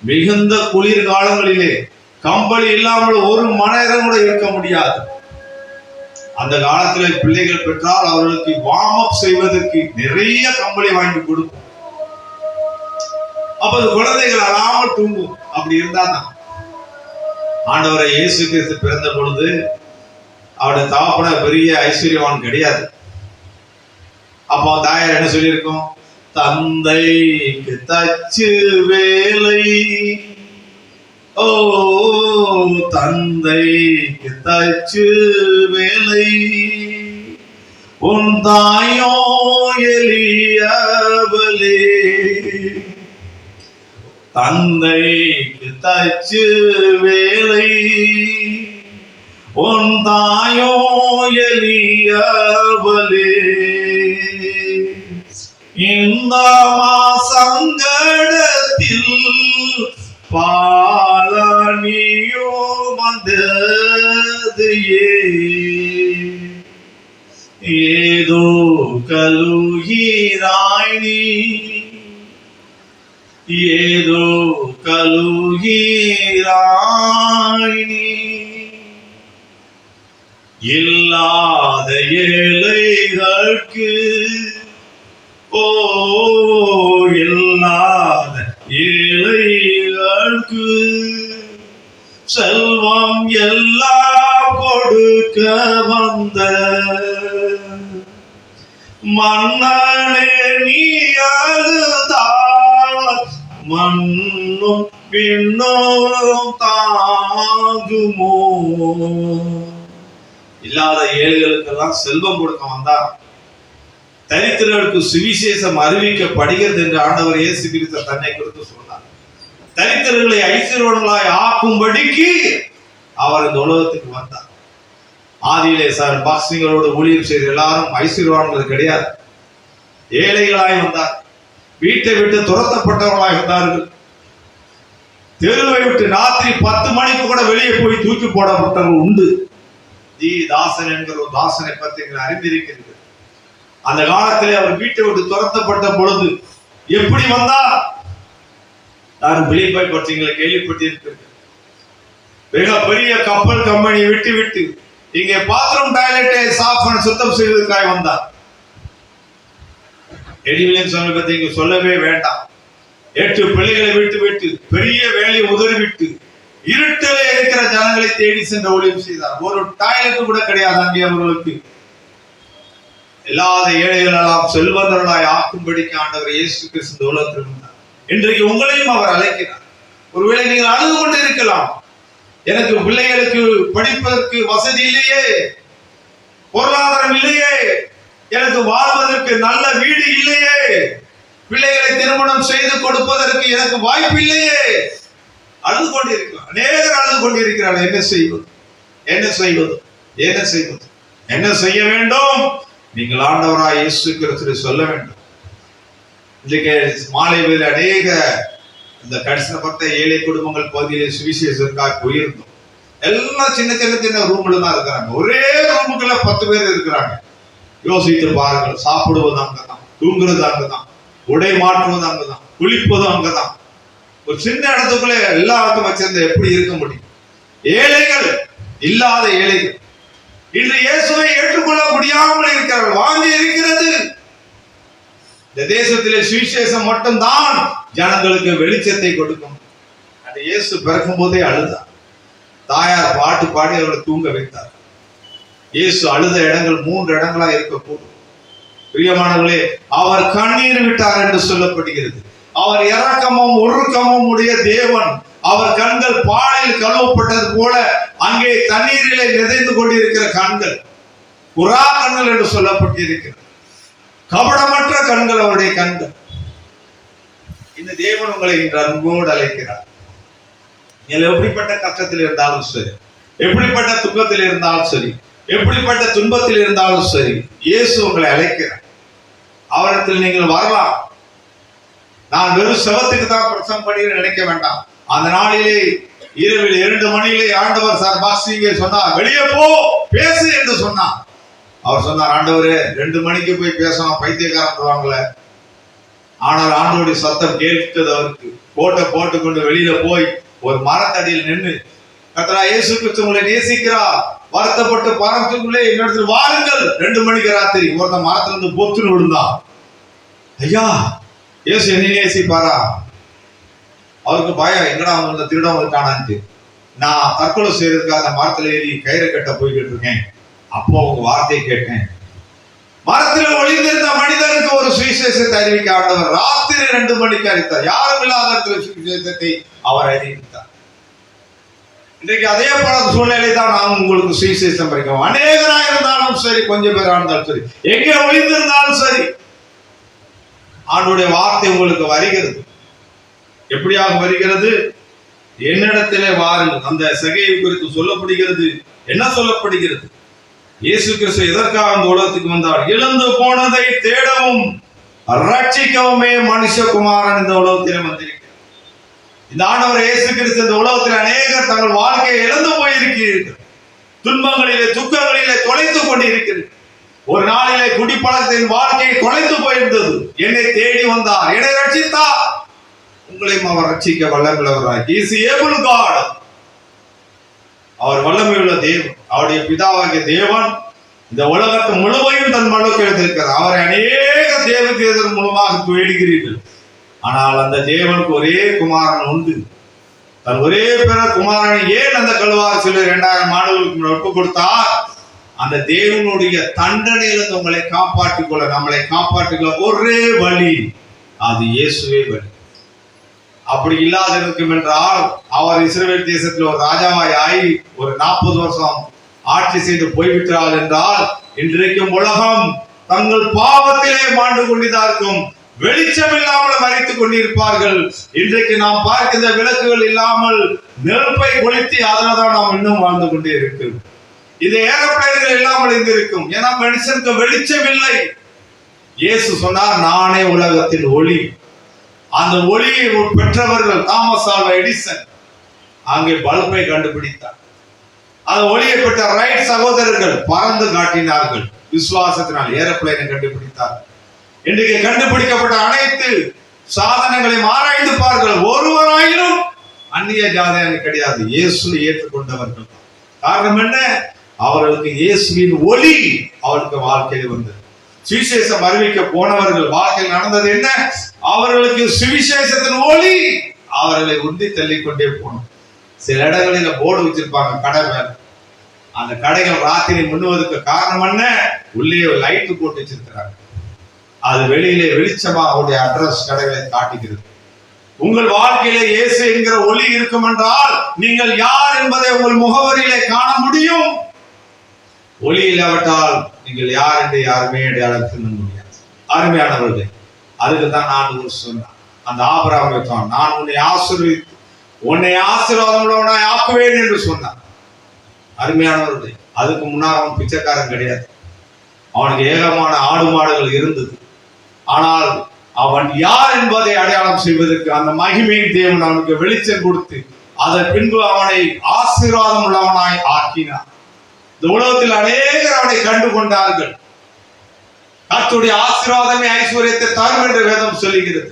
மிகுந்த குளிர் காலங்களிலே கம்பளி இல்லாமல் ஒரு மணி நேரம் கூட இருக்க முடியாது. அந்த காலத்துல பிள்ளைகள் பெற்றால் அவர்களுக்கு வார்ம் அப் செய்வதற்கு நிறைய கம்பளி வாங்கி கொடுக்கும். அப்ப குழந்தைகள் அழாமல் தூங்கும். அப்படி இருந்தா தான் ஆண்டவரை இயேசு கிறிஸ்து பிறந்த பொழுது அவருடைய தகப்பன பெரிய ஐஸ்வர்யவான் கிடையாது. அப்போ தாயார் என்ன சொல்லியிருக்கோம்? தந்தைக்கு தச்சு வேலை, ஓ தந்தைக்கு தச்சு வேலை, உன் தாயோ எளியவளே. தந்தைக்கு தச்சு வேலை, உன் தாயோ எளியவளே. இந்த சங்கடத்தில் பாலனியோ வந்தது ஏதோ கலுகிறாய் நீ, ஏதோ கலுகிறாய் நீ. இல்லாத ஏழைகளுக்கு, ஓ இல்லாத ஏழைகளுக்கு செல்வம் எல்லாம் கொடுக்க வந்த மன்னனே நீ அழுதால் மண்ணும் பின்னும் தாங்குமோ. இல்லாத ஏழைகளுக்கெல்லாம் செல்வம் கொடுக்க வந்தார். தரித்திரர்களுக்கு சுவிசேஷம் அறிவிக்கப்படுகிறது என்று ஆண்டவர் இயேசு கிறிஸ்து தன்னை குறித்து சொன்னார். தரித்திரர்களை ஐஸ்வர்யவான்களாய் ஆக்கும்படிக்கு அவர் இந்த உலகத்துக்கு வந்தார். ஆதியிலே சார் பாக்ஸிங்களோடு ஊழியம் செய்த எல்லாரும் ஐஸ்வர்யவான்கள் கிடையாது, ஏழைகளாய் வந்தார். வீட்டை விட்டு துரத்தப்பட்டவர்களாய் வந்தார்கள். தெருவை விட்டு ராத்திரி 10 மணிக்கு கூட வெளியே போய் தூக்கி போடப்பட்டவர்கள் உண்டு. ஜி தாசன் என்கிற ஒரு தாசனை பற்றி அறிந்திருக்கிறது. அந்த காலத்திலே அவர் வீட்டை விட்டு துரத்தப்பட்ட பொழுது எப்படி வந்தார்? நான் பிலிப்பை பற்றி கேள்விப்பட்டிருக்கிறேன். மிக பெரிய கப்பல் கம்பெனியை விட்டு இங்கே பாத்ரூம் டாய்லெட்டை சாஃப் சுத்தம் செய்வதற்காக வந்தார். எடிவிலியன் சொன்ன பத்தி இங்க சொல்லவே வேண்டாம். 8 பிள்ளைகளை விட்டு பெரிய வேலையை உதறிவிட்டு இருட்டிலே இருக்கிற ஜனங்களை தேடி சென்று ஊழியம் செய்தார். ஒரு டாய்லெட் கூட கிடையாது அங்கே அவர்களுக்கு. இல்லாத ஏழைகள் எல்லாம் செல்வந்தர்களாய் ஆக்கும்படிக்கு ஆண்டவர் இயேசு கிறிஸ்து உலகத்தில் இருந்தார். இன்றைக்கு உங்களையும் அவர் அழைக்கிறார். ஒருவேளை நீங்கள் அழுது கொண்டு இருக்கலாம், எனக்கு பிள்ளைகளுக்கு படிப்பதற்கு வசதி இல்லையே, பொருளாதாரம் இல்லையே, எனக்கு வாழ்வதற்கு நல்ல வீடு இல்லையே, பிள்ளைகளை திருமணம் செய்து கொடுப்பதற்கு எனக்கு வாய்ப்பு இல்லையே, அழுது கொண்டிருக்கலாம். அநேகர் அழுது கொண்டிருக்கிறார்கள். என்ன செய்வது, என்ன செய்வது, என்ன செய்வது, என்ன செய்ய வேண்டும்? நீங்கள் ஆண்டவராய் இயேசு கிறிஸ்துவை சொல்ல வேண்டும். இன்றைக்கு மாலை வேளையில் அநேக இந்த கடைசிப்பட்ட ஏழை குடும்பங்கள் பகுதியிலே சுவிசேஷத்திற்காக போயிருந்தோம். எல்லாம் சின்ன ரூம்ல தான் இருக்கிறாங்க. ஒரே ரூமுக்குள்ள 10 பேர் இருக்கிறாங்க. யோசித்து பாருங்கள். சாப்பிடுவது அங்கதான், தூங்குறது அங்கதான், உடை மாற்றுவது அங்கதான், குளிப்பதும் அங்கதான். ஒரு சின்ன இடத்துக்குள்ள எல்லாருக்கும் வச்சிருந்த எப்படி இருக்க முடியும்? ஏழைகள், இல்லாத ஏழைகள் இன்று இயேசுவை ஏற்றுக்கொள்ள முடியாமல் இருக்கிறார்கள். வாங்கி இருக்கிறது. இந்த தேசத்திலே சுவிசேஷம் மட்டும்தான் ஜனங்களுக்கு வெளிச்சத்தை கொடுக்கும். அந்த இயேசு பிறக்கும் போதே அழுதார். தாயார் பாட்டு பாடி அவர்களை தூங்க வைத்தார். இயேசு அழுத இடங்கள் 3 இடங்களா இருக்கக்கூடும். பிரியமானவர்களே, அவர் கண்ணீர் விட்டார் என்று சொல்லப்படுகிறது. அவர் இரக்கமும் ஒழுக்கமும் உடைய தேவன். அவர் கண்கள் பாலில் கழுவப்பட்டது போல அங்கே தண்ணீரிலே நிறைந்து கொண்டிருக்கிற கண்கள் புறா கண்கள் என்று சொல்லப்பட்டிருக்கிறது. கபடமற்ற கண்கள் அவருடைய கண்கள். இந்த தேவன் உங்களை இன்று அன்போடு அழைக்கிறார். நீங்கள் எப்படிப்பட்ட கஷ்டத்தில் இருந்தாலும் சரி, எப்படிப்பட்ட துக்கத்தில் இருந்தாலும் சரி, எப்படிப்பட்ட துன்பத்தில் இருந்தாலும் சரி, இயேசு உங்களை அழைக்கிறார். அவரிடத்தில் நீங்கள் வரலாம். நான் வெறும் செவத்துக்கு தான் பிரசங்கம் பண்ணி நினைக்க வேண்டாம். அந்த நாளிலே இரவில் 2 மணியிலே ஆண்டவர் சார் பாஸ்டிங்க சொன்னார், வெளியே போ பேசு என்று சொன்னார். அவர் சொன்னார், ஆண்டவரே 2 மணிக்கு போய் பேசணும், பைத்தியக்காரன். ஆனால் ஆண்டவருடைய சத்தம் கேட்குது. அவருக்கு கோட்டை போட்டுக்கொண்டு வெளியில போய் ஒரு மரத்தடியில் நின்று, கர்த்தராகிய இயேசு கிறிஸ்து உங்களை நேசிக்கிறார், வருத்தப்பட்டு பாரம்பரியத்திற்குள்ளே என்னிடத்தில் வாருங்கள். 2 மணிக்கு ராத்திரி ஒருத்தன் மரத்துல இருந்து பொத்துன்னு விழுந்தான். ஐயா, இயேசு என்னை நேசிப்பாரா? அவருக்கு பயம், எங்கடா அவங்க திருடம் வந்துட்டானான்ட்டு. நான் தற்கொலை செய்யறதுக்காக அந்த மரத்துல ஏறி கயிறை கட்ட போய்கிட்டு இருக்கேன். அப்போ உங்க வார்த்தையை கேட்டேன். மரத்தில் ஒளிந்திருந்த மனிதனுக்கு ஒரு சுவிசேஷத்தை அறிவிக்க ஆண்டவர் ராத்திரி 2 மணிக்கு அறிவித்தார். யாரும் இல்லாத இடத்துல சுவிசேஷத்தை அவர் அறிவித்தார். இன்றைக்கு அதே போல சூழ்நிலை தான் நாம் உங்களுக்கு சுவிசேஷம் படிக்கும். அநேகராக இருந்தாலும் சரி, கொஞ்சம் பேரா இருந்தாலும் சரி, எங்கே ஒளிந்திருந்தாலும் சரி, ஆண்டவருடைய வார்த்தை உங்களுக்கு வருகிறது. எப்படியாக வருகிறது? என்னிடத்திலே வாருங்கள். அந்த சகையை குறித்து சொல்லப்படுகிறது. என்ன சொல்லப்படுகிறது? இயேசு கிறிஸ்து எதற்காக அந்த உலகத்துக்கு வந்தார்? இழந்து போனதை தேடவும் ரட்சிக்கவுமே மனுஷகுமாரன் இந்த உலகத்திலே வந்திருக்கிறார். இந்த ஆண்டவர் இயேசு கிறிஸ்து இந்த உலகத்தில் அநேகர் தங்கள் வாழ்க்கையை இழந்து போயிருக்கிறீர்கள். துன்பங்களிலே, துக்கங்களிலே தொலைத்துக் கொண்டிருக்கிறீர்கள். ஒரு நாளிலே குடிப்பழக்கத்தின் வாழ்க்கையை தொலைத்து போயிருந்தது. என்னை தேடி வந்தார், என்னை ரட்சித்தார். உங்களையும் அவர் ரட்சிக்க வல்லமையுள்ளவராய். He is able God. அவர் வல்லமையுள்ள தேவன். அவருடைய பிதாவாகிய தேவன் இந்த உலகத்தை முழுமையும் தன் மழுக்கு எடுத்திருக்கிறார். அவரை அநேக தேவ தேவதன் மூலமாக தேடுகிறீர்கள். ஆனால் அந்த தேவனுக்கு ஒரே குமாரன் உண்டு. தன் ஒரே பிற குமாரனை ஏன் அந்த கல்வாரி சிலர் 2000 ஆண்டுகளுக்கு ஒப்பு கொடுத்தார்? அந்த தேவனுடைய தண்டனையிலிருந்து உங்களை காப்பாற்றிக் கொள்ள, நம்மளை காப்பாற்றிக் கொள்ள ஒரே வழி, அது இயேசுவே வழி. அப்படி இல்லாத இருக்கும் என்றால், அவர் இஸ்ரவேல் தேசத்தில் ஒரு ராஜாவாய் ஆகி ஒரு 40 வருஷம் ஆட்சி செய்து போய்விட்டார் என்றால், இன்றைக்கும் உலகம் தங்கள் பாவத்திலே மாண்டு கொண்டுதான் இருக்கும். வெளிச்சம் இல்லாமல் மறைத்துக் கொண்டிருப்பார்கள். இன்றைக்கு நாம் பார்க்கின்ற விளக்குகள் இல்லாமல் நெருப்பை கொளுத்தி அதனால்தான் நாம் இன்னும் வாழ்ந்து கொண்டே இருக்கிறோம். இது ஏரோப்ளேன்கள் இல்லாமல் இருந்திருக்கும். ஏன்னா மனுஷனுக்கு வெளிச்சம் இல்லை. இயேசு சொன்னார், நானே உலகத்தின் ஒளி. அந்த ஒளியை பெற்றவர்கள் தாமஸ் ஆல்வா எடிசன் அங்கே பல்பை கண்டுபிடித்தார். அந்த ஒளியை பெற்ற ரைட் சகோதரர்கள் பறந்து காட்டினார்கள். விசுவாசத்தினால் ஏரோப்ளேனை கண்டுபிடித்தார்கள். இன்றைக்கு கண்டுபிடிக்கப்பட்ட அனைத்து சாதனங்களையும் ஆராய்ந்து பார்கள். ஒருவராயினும் அந்நிய ஜாதியாக கிடையாது. இயேசுவை ஏற்றுக்கொண்டவர்கள். காரணம் என்ன? அவர்களுக்கு இயேசுவின் ஒளி அவருக்கு வாழ்க்கையில் வந்தது. சுவிசேஷம் அறிவிக்க போனவர்கள் வாழ்க்கையில் நடந்தது என்ன? அவர்களுக்கு சுவிசேஷத்தின் ஒளி அவர்களை உந்தி தள்ளிக்கொண்டே போனோம். சில இடங்களில் போர்டு வச்சிருப்பாங்க கடை மேல. அந்த கடைகள் ராத்திரி முன்னுவதற்கு காரணம் என்ன? உள்ளே லைட்டு போட்டு வச்சிருக்கிறாங்க. அது வெளியிலே வெளிச்சமா அவருடைய அட்ரஸ் கடைகளை காட்டுகிறது. உங்கள் வாழ்க்கையிலே இயேசு என்கிற ஒளி இருக்கும் என்றால் நீங்கள் யார் என்பதை உங்கள் முகவரியிலே காண முடியும். ஒளி இல்லாவிட்டால் நீங்கள் யார் என்று யாருமே அடையாளம் சொல்ல முடியாது. அருமையானவர்களே, அதுக்கு தான் நான் சொன்னேன். அந்த ஆபிரகாமை சொன்னான், நான் உன்னை ஆசீர்வாதம் உள்ளவனாய் ஆக்குவேன் என்று சொன்னான். அருமையானவர்களே, அதுக்கு முன்னால் அவன் பிச்சைக்காரன் கிடையாது. அவனுக்கு ஏகமான ஆடு மாடுகள் இருந்தது. ஆனால் அவன் யார் என்பதை அடையாளம் செய்வதற்கு அந்த மகிமையின் தேவன் அவனுக்கு வெளிச்சம் கொடுத்து அதன் பின்பு அவனை ஆசீர்வாதம் உள்ளவனாய் ஆக்கினார். இந்த உலகத்தில் அநேகர் அவனை கண்டு கொண்டார்கள். கர்த்தருடைய ஆசீர்வாதமே ஐஸ்வர்யத்தை தரும் என்று வேதம் சொல்லுகிறது.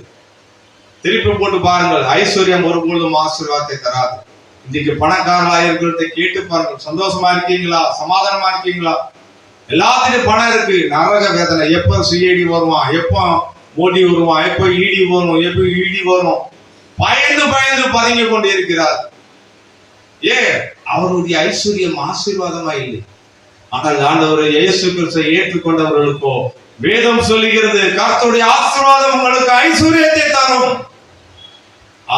திருப்பி போட்டு பாருங்கள், ஐஸ்வர்யம் ஒருபொழுதும் ஆசீர்வாதத்தை தராது. இன்னைக்கு பணக்காரர்களாக இருக்கிறத கேட்டு பாருங்கள். சந்தோஷமா இருக்கீங்களா? சமாதானமா இருக்கீங்களா? எல்லாத்துக்கும் பணம் இருக்கு. நரக வேதனை. எப்ப சிஐடி வருவான், எப்போ மோடி வருவான், எப்போ இடி வரும், எப்போ இடி வரும், பயந்து பயந்து பதுங்கி கொண்டு இருக்கிறார். அவருடைய ஐஸ்வர்யம் ஆசீர்வாதமா இல்லை. ஆனால் ஆண்டவரை இயேசு கிறிஸ்துவை ஏற்றுக்கொண்டவர்களுக்கோ வேதம் சொல்லுகிறது, கர்த்தருடைய ஆசீர்வாதம் உங்களுக்கு ஐஸ்வர்யத்தை தரும்.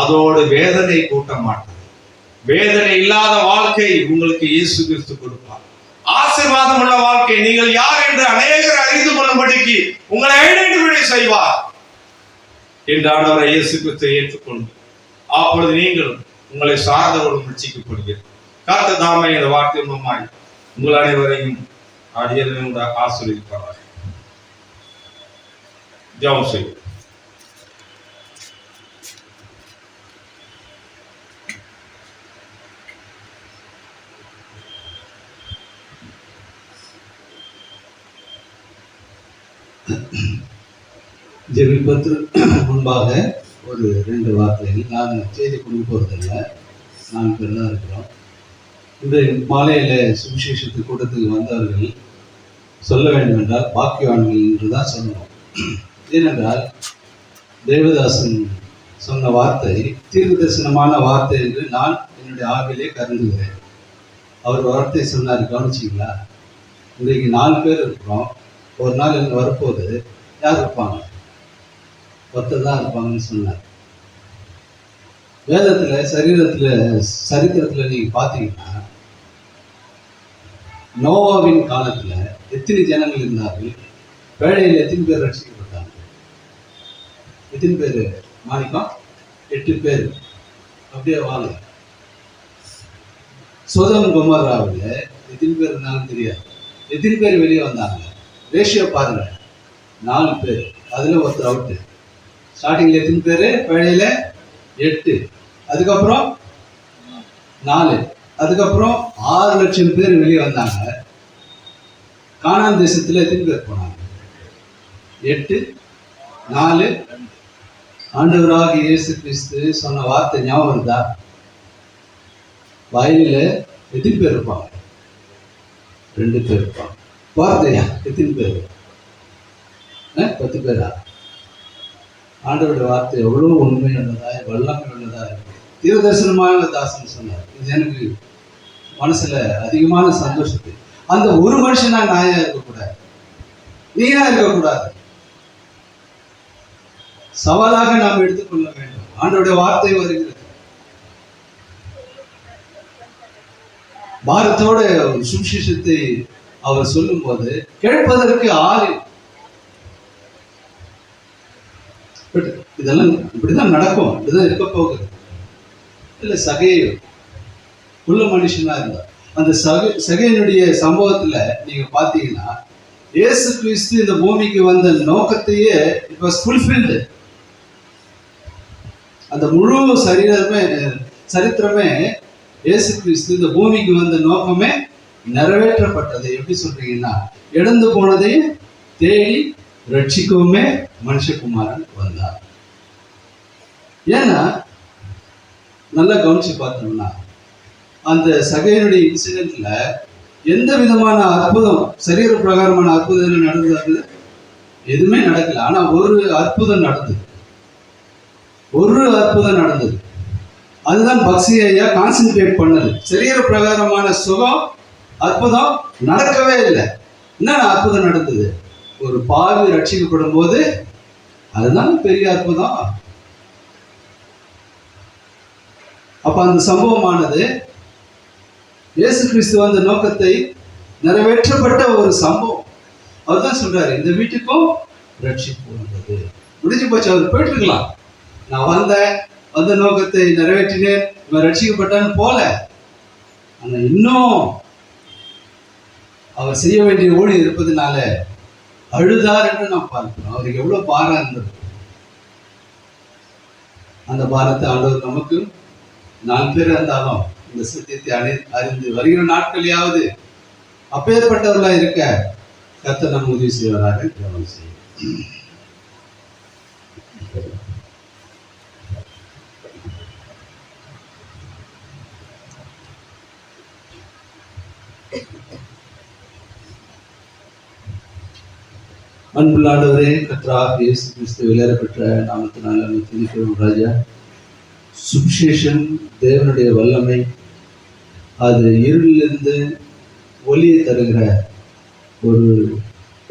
அதோடு வேதனை கூட்ட மாட்டார். வேதனை இல்லாத வாழ்க்கை உங்களுக்கு இயேசு கிறிஸ்து கொடுப்பார். ஆசீர்வாதம் உள்ள வாழ்க்கை. நீங்கள் யார் என்று அநேகர் அறிந்து கொள்ளும்படிக்கு உங்களை ஐடென்டிஃபை செய்வார் என்று ஆண்டவரை இயேசு கிறிஸ்துவை ஏற்றுக்கொண்டு அப்பொழுது நீங்கள் உங்களை சார்ந்தவர்களும் ரட்சிக்கப்படுவீர்கள். கர்த்தர் தாமே இந்த வார்த்தை மூலமாய் உங்கள் அனைவரையும் அடியேன் ஆசீர்வதிப்பார். ஜெபம் செய்வோம். ஜெபிப்பதற்கு முன்பாக ஒரு 2 வார்த்தைகள். நான் செய்தி கொடுக்க போறதில்லை, 4 பேர் தான் இருக்கிறோம். இந்த மாலையில சுவிசேஷத்து கூட்டத்துக்கு வந்தவர்கள் சொல்ல வேண்டும் என்றால் பாக்கியவான்கள் என்றுதான் சொல்லணும். ஏனென்றால் தேவதாசன் சொன்ன வார்த்தை தீர்க்க தரிசனமான வார்த்தை என்று நான் என்னுடைய ஆவிலே கருதுகிறேன். அவர் வார்த்தை சொன்னார், கவனிச்சிங்களா? இன்றைக்கு 4 பேர் இருக்கிறோம். ஒரு நாள் என்ன வரப்போது யார் இருப்பாங்க? ஒருத்தர் தான் இருப்பாங்கன்னு சொன்னார். வேதத்துல சரித்திரத்துல நீங்க பாத்தீங்கன்னா நோவாவின் காலத்துல எத்தனை ஜனங்கள் இருந்தார்கள்? வேலையில் எத்தனை பேர் ரட்சிக்கப்பட்டாங்க? எத்தனை பேர் மாணிக்கம்? 8 பேர். அப்படியே வாங்க. சோதோம் கொமோராவில் எத்தனை பேர் இருந்தாங்கன்னு தெரியாது. எத்தனை பேர் வெளியே வந்தாங்க? ரேஷியோ பாருங்க, 4 பேர். அதுல ஒருத்தர் அவுட்டு. ஸ்டார்டிங்ல எத்தனை பேர்? வேலையில 8, அதுக்கப்புறம் 4, அதுக்கப்புறம் 6 லட்சம் பேர் வெளியே வந்தாங்க. கானான் தேசத்துல எத்தனை பேர் போனாங்க? 8, 4. ஆண்டவராக இயேசு கிறிஸ்து சொன்ன வார்த்தை ஞாபகம் இருந்தா? வயலில் எத்தனை பேர் இருப்பாங்க? 2 பேர் இருப்பாங்க. வார்த்தையா எத்தனை பேர்? 10 பேரா? ஆண்டவருடைய வார்த்தை எவ்வளவு உண்மை உள்ளதா, வல்லமை உள்ளதா இருக்கு. தீர்க்கதரிசனமான தாசன் சொன்னார். இது எனக்கு மனசுல அதிகமான சந்தோஷத்தை. அந்த ஒரு மனுஷனா நாயா இருக்கக்கூடாது, நீயா இருக்கக்கூடாது. சவாலாக நாம் எடுத்துக்கொள்ள வேண்டும். ஆண்டவருடைய வார்த்தை வருகிறது. பாரத்தோட சுவிசேஷத்தை அவர் சொல்லும் போது கேட்பதற்கு ஆள். இதெல்லாம் இப்படிதான் நடக்கும், இப்படிதான் இருக்க போகுது. இல்ல சகையை உள்ள மனுஷனா இருந்தா அந்த சகையினுடைய சம்பவத்துல நீங்க பாத்தீங்கன்னா இயேசு கிறிஸ்து இந்த பூமிக்கு வந்த நோக்கத்தையே இப்ப ஃபுல்ஃபில்டு. அந்த முழு சரித்திரமே இயேசு கிறிஸ்து இந்த பூமிக்கு வந்த நோக்கமே நிறைவேற்றப்பட்டது. எப்படி சொல்றீங்கன்னா, இழந்து போனதையும் தேடி ரட்சிக்கவுமே மனுஷகுமாரன் வந்தார். ஏன்னா நல்லா கவனிச்சு பார்த்தோம்னா அந்த சகையினுடைய இன்சிடென்ட்ல எந்த விதமான அற்புதம், சரீர பிரகாரமான அற்புதம் நடந்தது? எதுவுமே நடக்கல. ஆனா ஒரு அற்புதம் நடந்தது. அதுதான் பக்ஸி ஐயா கான்சென்ட்ரேட் பண்ணது. சரீர பிரகாரமான சுகம், அற்புதம் நடக்கவே இல்லை. என்ன அற்புதம் நடந்தது? ஒரு பாவி ரட்சிக்கப்படும் போது அதுதான் பெரிய அற்புதம். அப்ப அந்த சம்பவமானது இயேசு கிறிஸ்து அந்த நோக்கத்தை நிறைவேற்றப்பட்ட ஒரு சம்பவம். அவர்தான் சொல்றாரு, இந்த வீட்டுக்கும் ரட்சிப்பு வந்தது. முடிஞ்சு போச்சு. அவர் போயிட்டு இருக்கலாம், நான் வந்த நோக்கத்தை நிறைவேற்றினேன், இவன் ரட்சிக்கப்பட்டான்னு போல. ஆனா இன்னும் அவர் செய்ய வேண்டிய ஊழி இருப்பதனால அழுதார் என்று நாம் பார்க்கிறோம். அவருக்கு எவ்வளவு பாரம் இருந்தது. அந்த பாரத்தை ஆண்டவர் நமக்கு 4 பேர் இருந்தாலும் இந்த சத்தியத்தை அறிந்து வருகிற நாட்களையாவது அப்பேற்பட்டவர்களா இருக்க கர்த்தர் நம்ம உதவி செய்வதாக கவனம் செய்யும். அன்புள்ள ஆண்டவரே, கர்த்தராகிய இயேசு கிறிஸ்து விளையாடப்பட்ட நாமத்தினால துதிக்கிறோம் ராஜா. சுவிசேஷம் தேவனுடைய வல்லமை. அது இருளிலிருந்து ஒளியை தருகிற ஒரு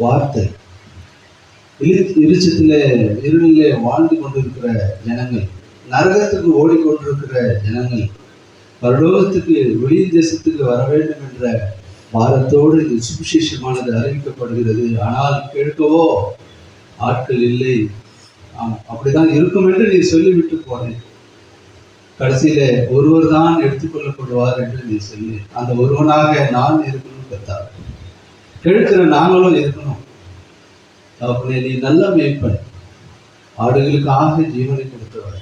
வார்த்தை. இருளிலே வாழ்ந்து கொண்டிருக்கிற ஜனங்கள், நரகத்துக்கு ஓடிக்கொண்டிருக்கிற ஜனங்கள் பரலோகத்துக்கு வெளி தேசத்துக்கு வர வேண்டும் என்ற பாரத்தோடு இந்த சுவிசேஷமானது அறிவிக்கப்படுகிறது. ஆனால் கேட்கவோ ஆட்கள் இல்லை. அப்படிதான் இருக்கும் என்று நீ சொல்லிவிட்டு போனேன். கடைசியில ஒருவர் தான் எடுத்துக்கொள்ளப்படுவார் என்று நீ சொல்லி, அந்த ஒருவனாக நான் இருக்கணும் கர்த்தாவே. கேட்கிற நாங்களும் இருக்கணும். அப்படி நீ நல்ல மேய்ப்பன், ஆடுகளுக்காக ஜீவனை கொடுத்தவர்.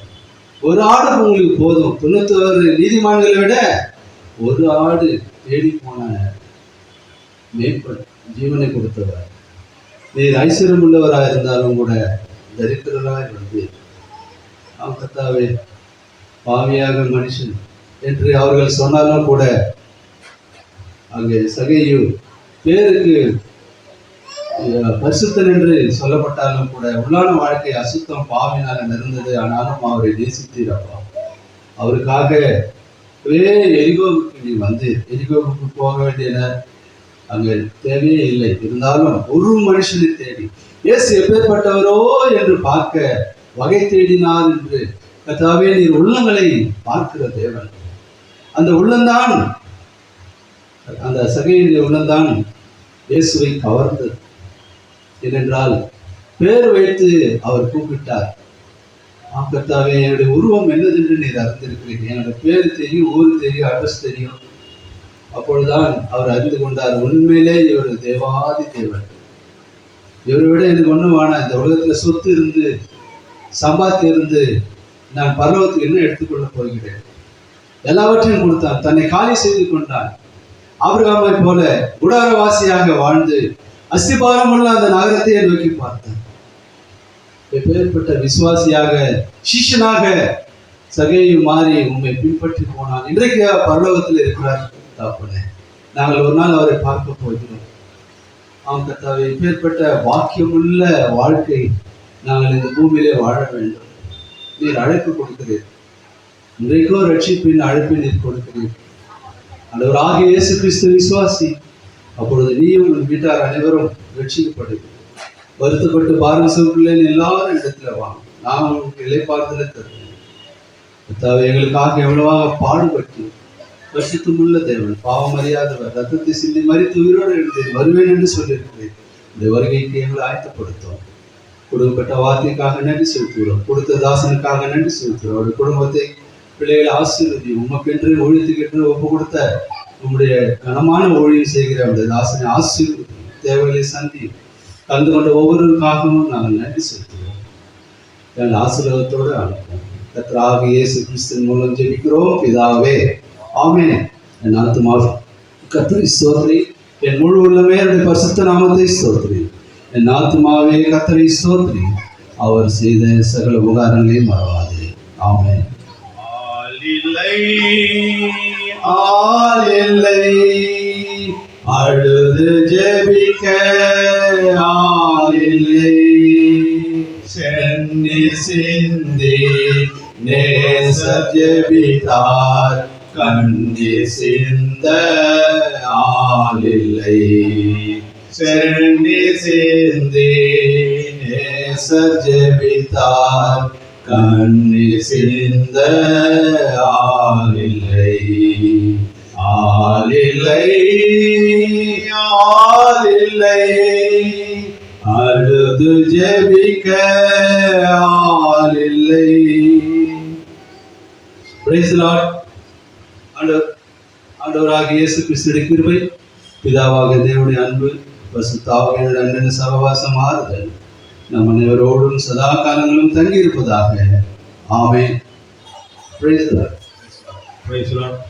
ஒரு ஆடு உங்களுக்கு போதும். 91 நீதிமான்களை விட ஒரு ஆடு தேடி போன மேய்ப்பன், ஜீவனை கொடுத்தவர். நீர் ஐஸ்வர்யம் உள்ளவராக இருந்தாலும் கூட தரித்திரராய் வந்து கர்த்தாவே பாவியாக மனுஷன் என்று அவர்கள் சொன்னாலும் கூட அங்கே சகேயு பேருக்கு பரிசுத்தன் என்று சொல்லப்பட்டாலும் கூட உள்ளான வாழ்க்கை அசுத்தம் பாவினால நிறைந்தது. ஆனாலும் அவரை நேசித்தீரப்பா. அவருக்காக எரிகோவுக்கு நீ வந்து எரிகோவுக்கு போக வேண்டிய அங்கே தேவையே இல்லை. இருந்தாலும் ஒரு மனுஷனை தேடி இயேசு எப்பேற்பட்டவரோ என்று பார்க்க வகை தேடினார் என்று கர்த்தாவே நீர் உள்ளங்களை பார்க்கிற தேவன். அந்த உள்ளந்தான், அந்த சகையினுடைய உள்ளந்தான் இயேசுவை கவர்ந்தது. ஏனென்றால் பேர் வைத்து அவர் கூப்பிட்டார். கர்த்தாவே என்னுடைய உருவம் என்னதென்று நீர் அறிந்திருக்கிறீங்க, என்னோட பேர் தெரியும், ஊர் தெரியும், அட்ரஸ் தெரியும். அப்பொழுதுதான் அவர் அறிந்து கொண்டார், உண்மையிலே இவர் தேவாதி தேவன். இவரை விட எனக்கு ஒன்றும் வேணாம். இந்த உலகத்துல சொத்து இருந்து சம்பாத்தியம் இருந்து நான் பரலோகத்துக்கு என்ன எடுத்துக்கொள்ள போகிறேன்? எல்லாவற்றையும் கொடுத்தான், தன்னை காலி செய்து கொண்டான். ஆபிரகாமை போல குடாரவாசியாக வாழ்ந்து அஸ்திபாரமுள்ள அந்த நகரத்தையே நோக்கி பார்த்தான். எப்பேற்பட்ட விசுவாசியாக சீஷனாக சகையை மாறி உண்மை பின்பற்றி போனான். இன்றைக்கு பரலோகத்தில் இருக்கிறார் தாப்பனே. நாங்கள் ஒரு நாள் அவரை பார்க்க போகிறோம். அவன் கர்த்தாவே எப்பேற்பட்ட வாக்கியமுள்ள வாழ்க்கை நாங்கள் இந்த பூமியிலே வாழ வேண்டும். நீர் அழைப்பு கொடுக்கிறீர். இன்றைக்கோ ரட்சிப்பின் அழைப்பை நீர் கொடுக்கிறீர். ஆண்டவராகிய இயேசு கிறிஸ்து விசுவாசி. அப்பொழுது நீயும் உன் வீட்டார் அனைவரும் ரட்சிக்கப்படுவீர்கள். வருத்தப்பட்டு பாரம் சுமக்கிறேன் எல்லாரும் இடத்துல வாங்க, நான் உங்களுக்கு இளைப்பாறுதலை தருவேன். கர்த்தாவே எங்களுக்காக எவ்வளவாக பாடுபட்டு பரிசுத்தமுள்ள தேவன், பாவம் அறியாதவர், ரத்தத்தை சிந்தி மரித்து உயிரோடு எழுந்தேன் வருவேன் என்று சொல்லியிருக்கிறேன். இந்த வருகைக்கு எங்களை ஆயத்தப்படுத்தும். கொடுக்கப்பட்ட வார்த்தைக்காக நன்றி செலுத்துகிறோம். கொடுத்த தாசனுக்காக நன்றி செலுத்துகிறோம். அவருடைய குடும்பத்தை, பிள்ளைகளை ஆசீர்வதி. உமக்கென்று ஊழியத்துக்கென்று ஒப்பு கொடுத்த உங்களுடைய கனமான ஊழியம் செய்கிற அந்த தாசனை ஆசீர்வதி. தேவைகளை சந்தி. கலந்து கொண்ட ஒவ்வொருவருக்காகவும் நாங்கள் நன்றி செலுத்துகிறோம். எங்கள் ஆசீர்வாதத்தோடு அனுப்புவோம். கர்த்தராகிய இயேசு கிறிஸ்துவின் மூலம் ஜெபிக்கிறோம் பிதாவே, ஆமென். என் ஆத்துமாவே கர்த்தரை ஸ்தோத்திரி, என் முழு உள்ளமே அவருடைய பரிசுத்த நாமத்தை ஸ்தோத்திரி. என் ஆத்துமாவே கர்த்தரை ஸ்தோத்திரி, அவர் செய்த சகல உபகாரங்களையும் மறவாதே. ஆமென். ஆளில்லை அழுது ஜெபிக்க ஆளில்லை, சென்னி சிந்தி நேச ஜெபித்தார் கண்ணி சிந்த ஆளில்லை, சென்னி சிந்தி நேச ஜெபித்தார் கண்ணி சிந்த ஆளில்லை, ஆளில்லை ஆளில்லை அழுது ஜெபிக்க ஆளில்லை. Price the Lord. ஆண்டவராகிய இயேசு கிறிஸ்துவின் கிருபை, பிதாவாகிய தேவனுடைய அன்பு, பரிசுத்த ஆவியானவருடைய அன்பின் சகவாசம் ஆறுதல் நம் அனைவரோடும் சதா காலங்களும் தங்கி இருப்பதாக. ஆமென். Praise the Lord.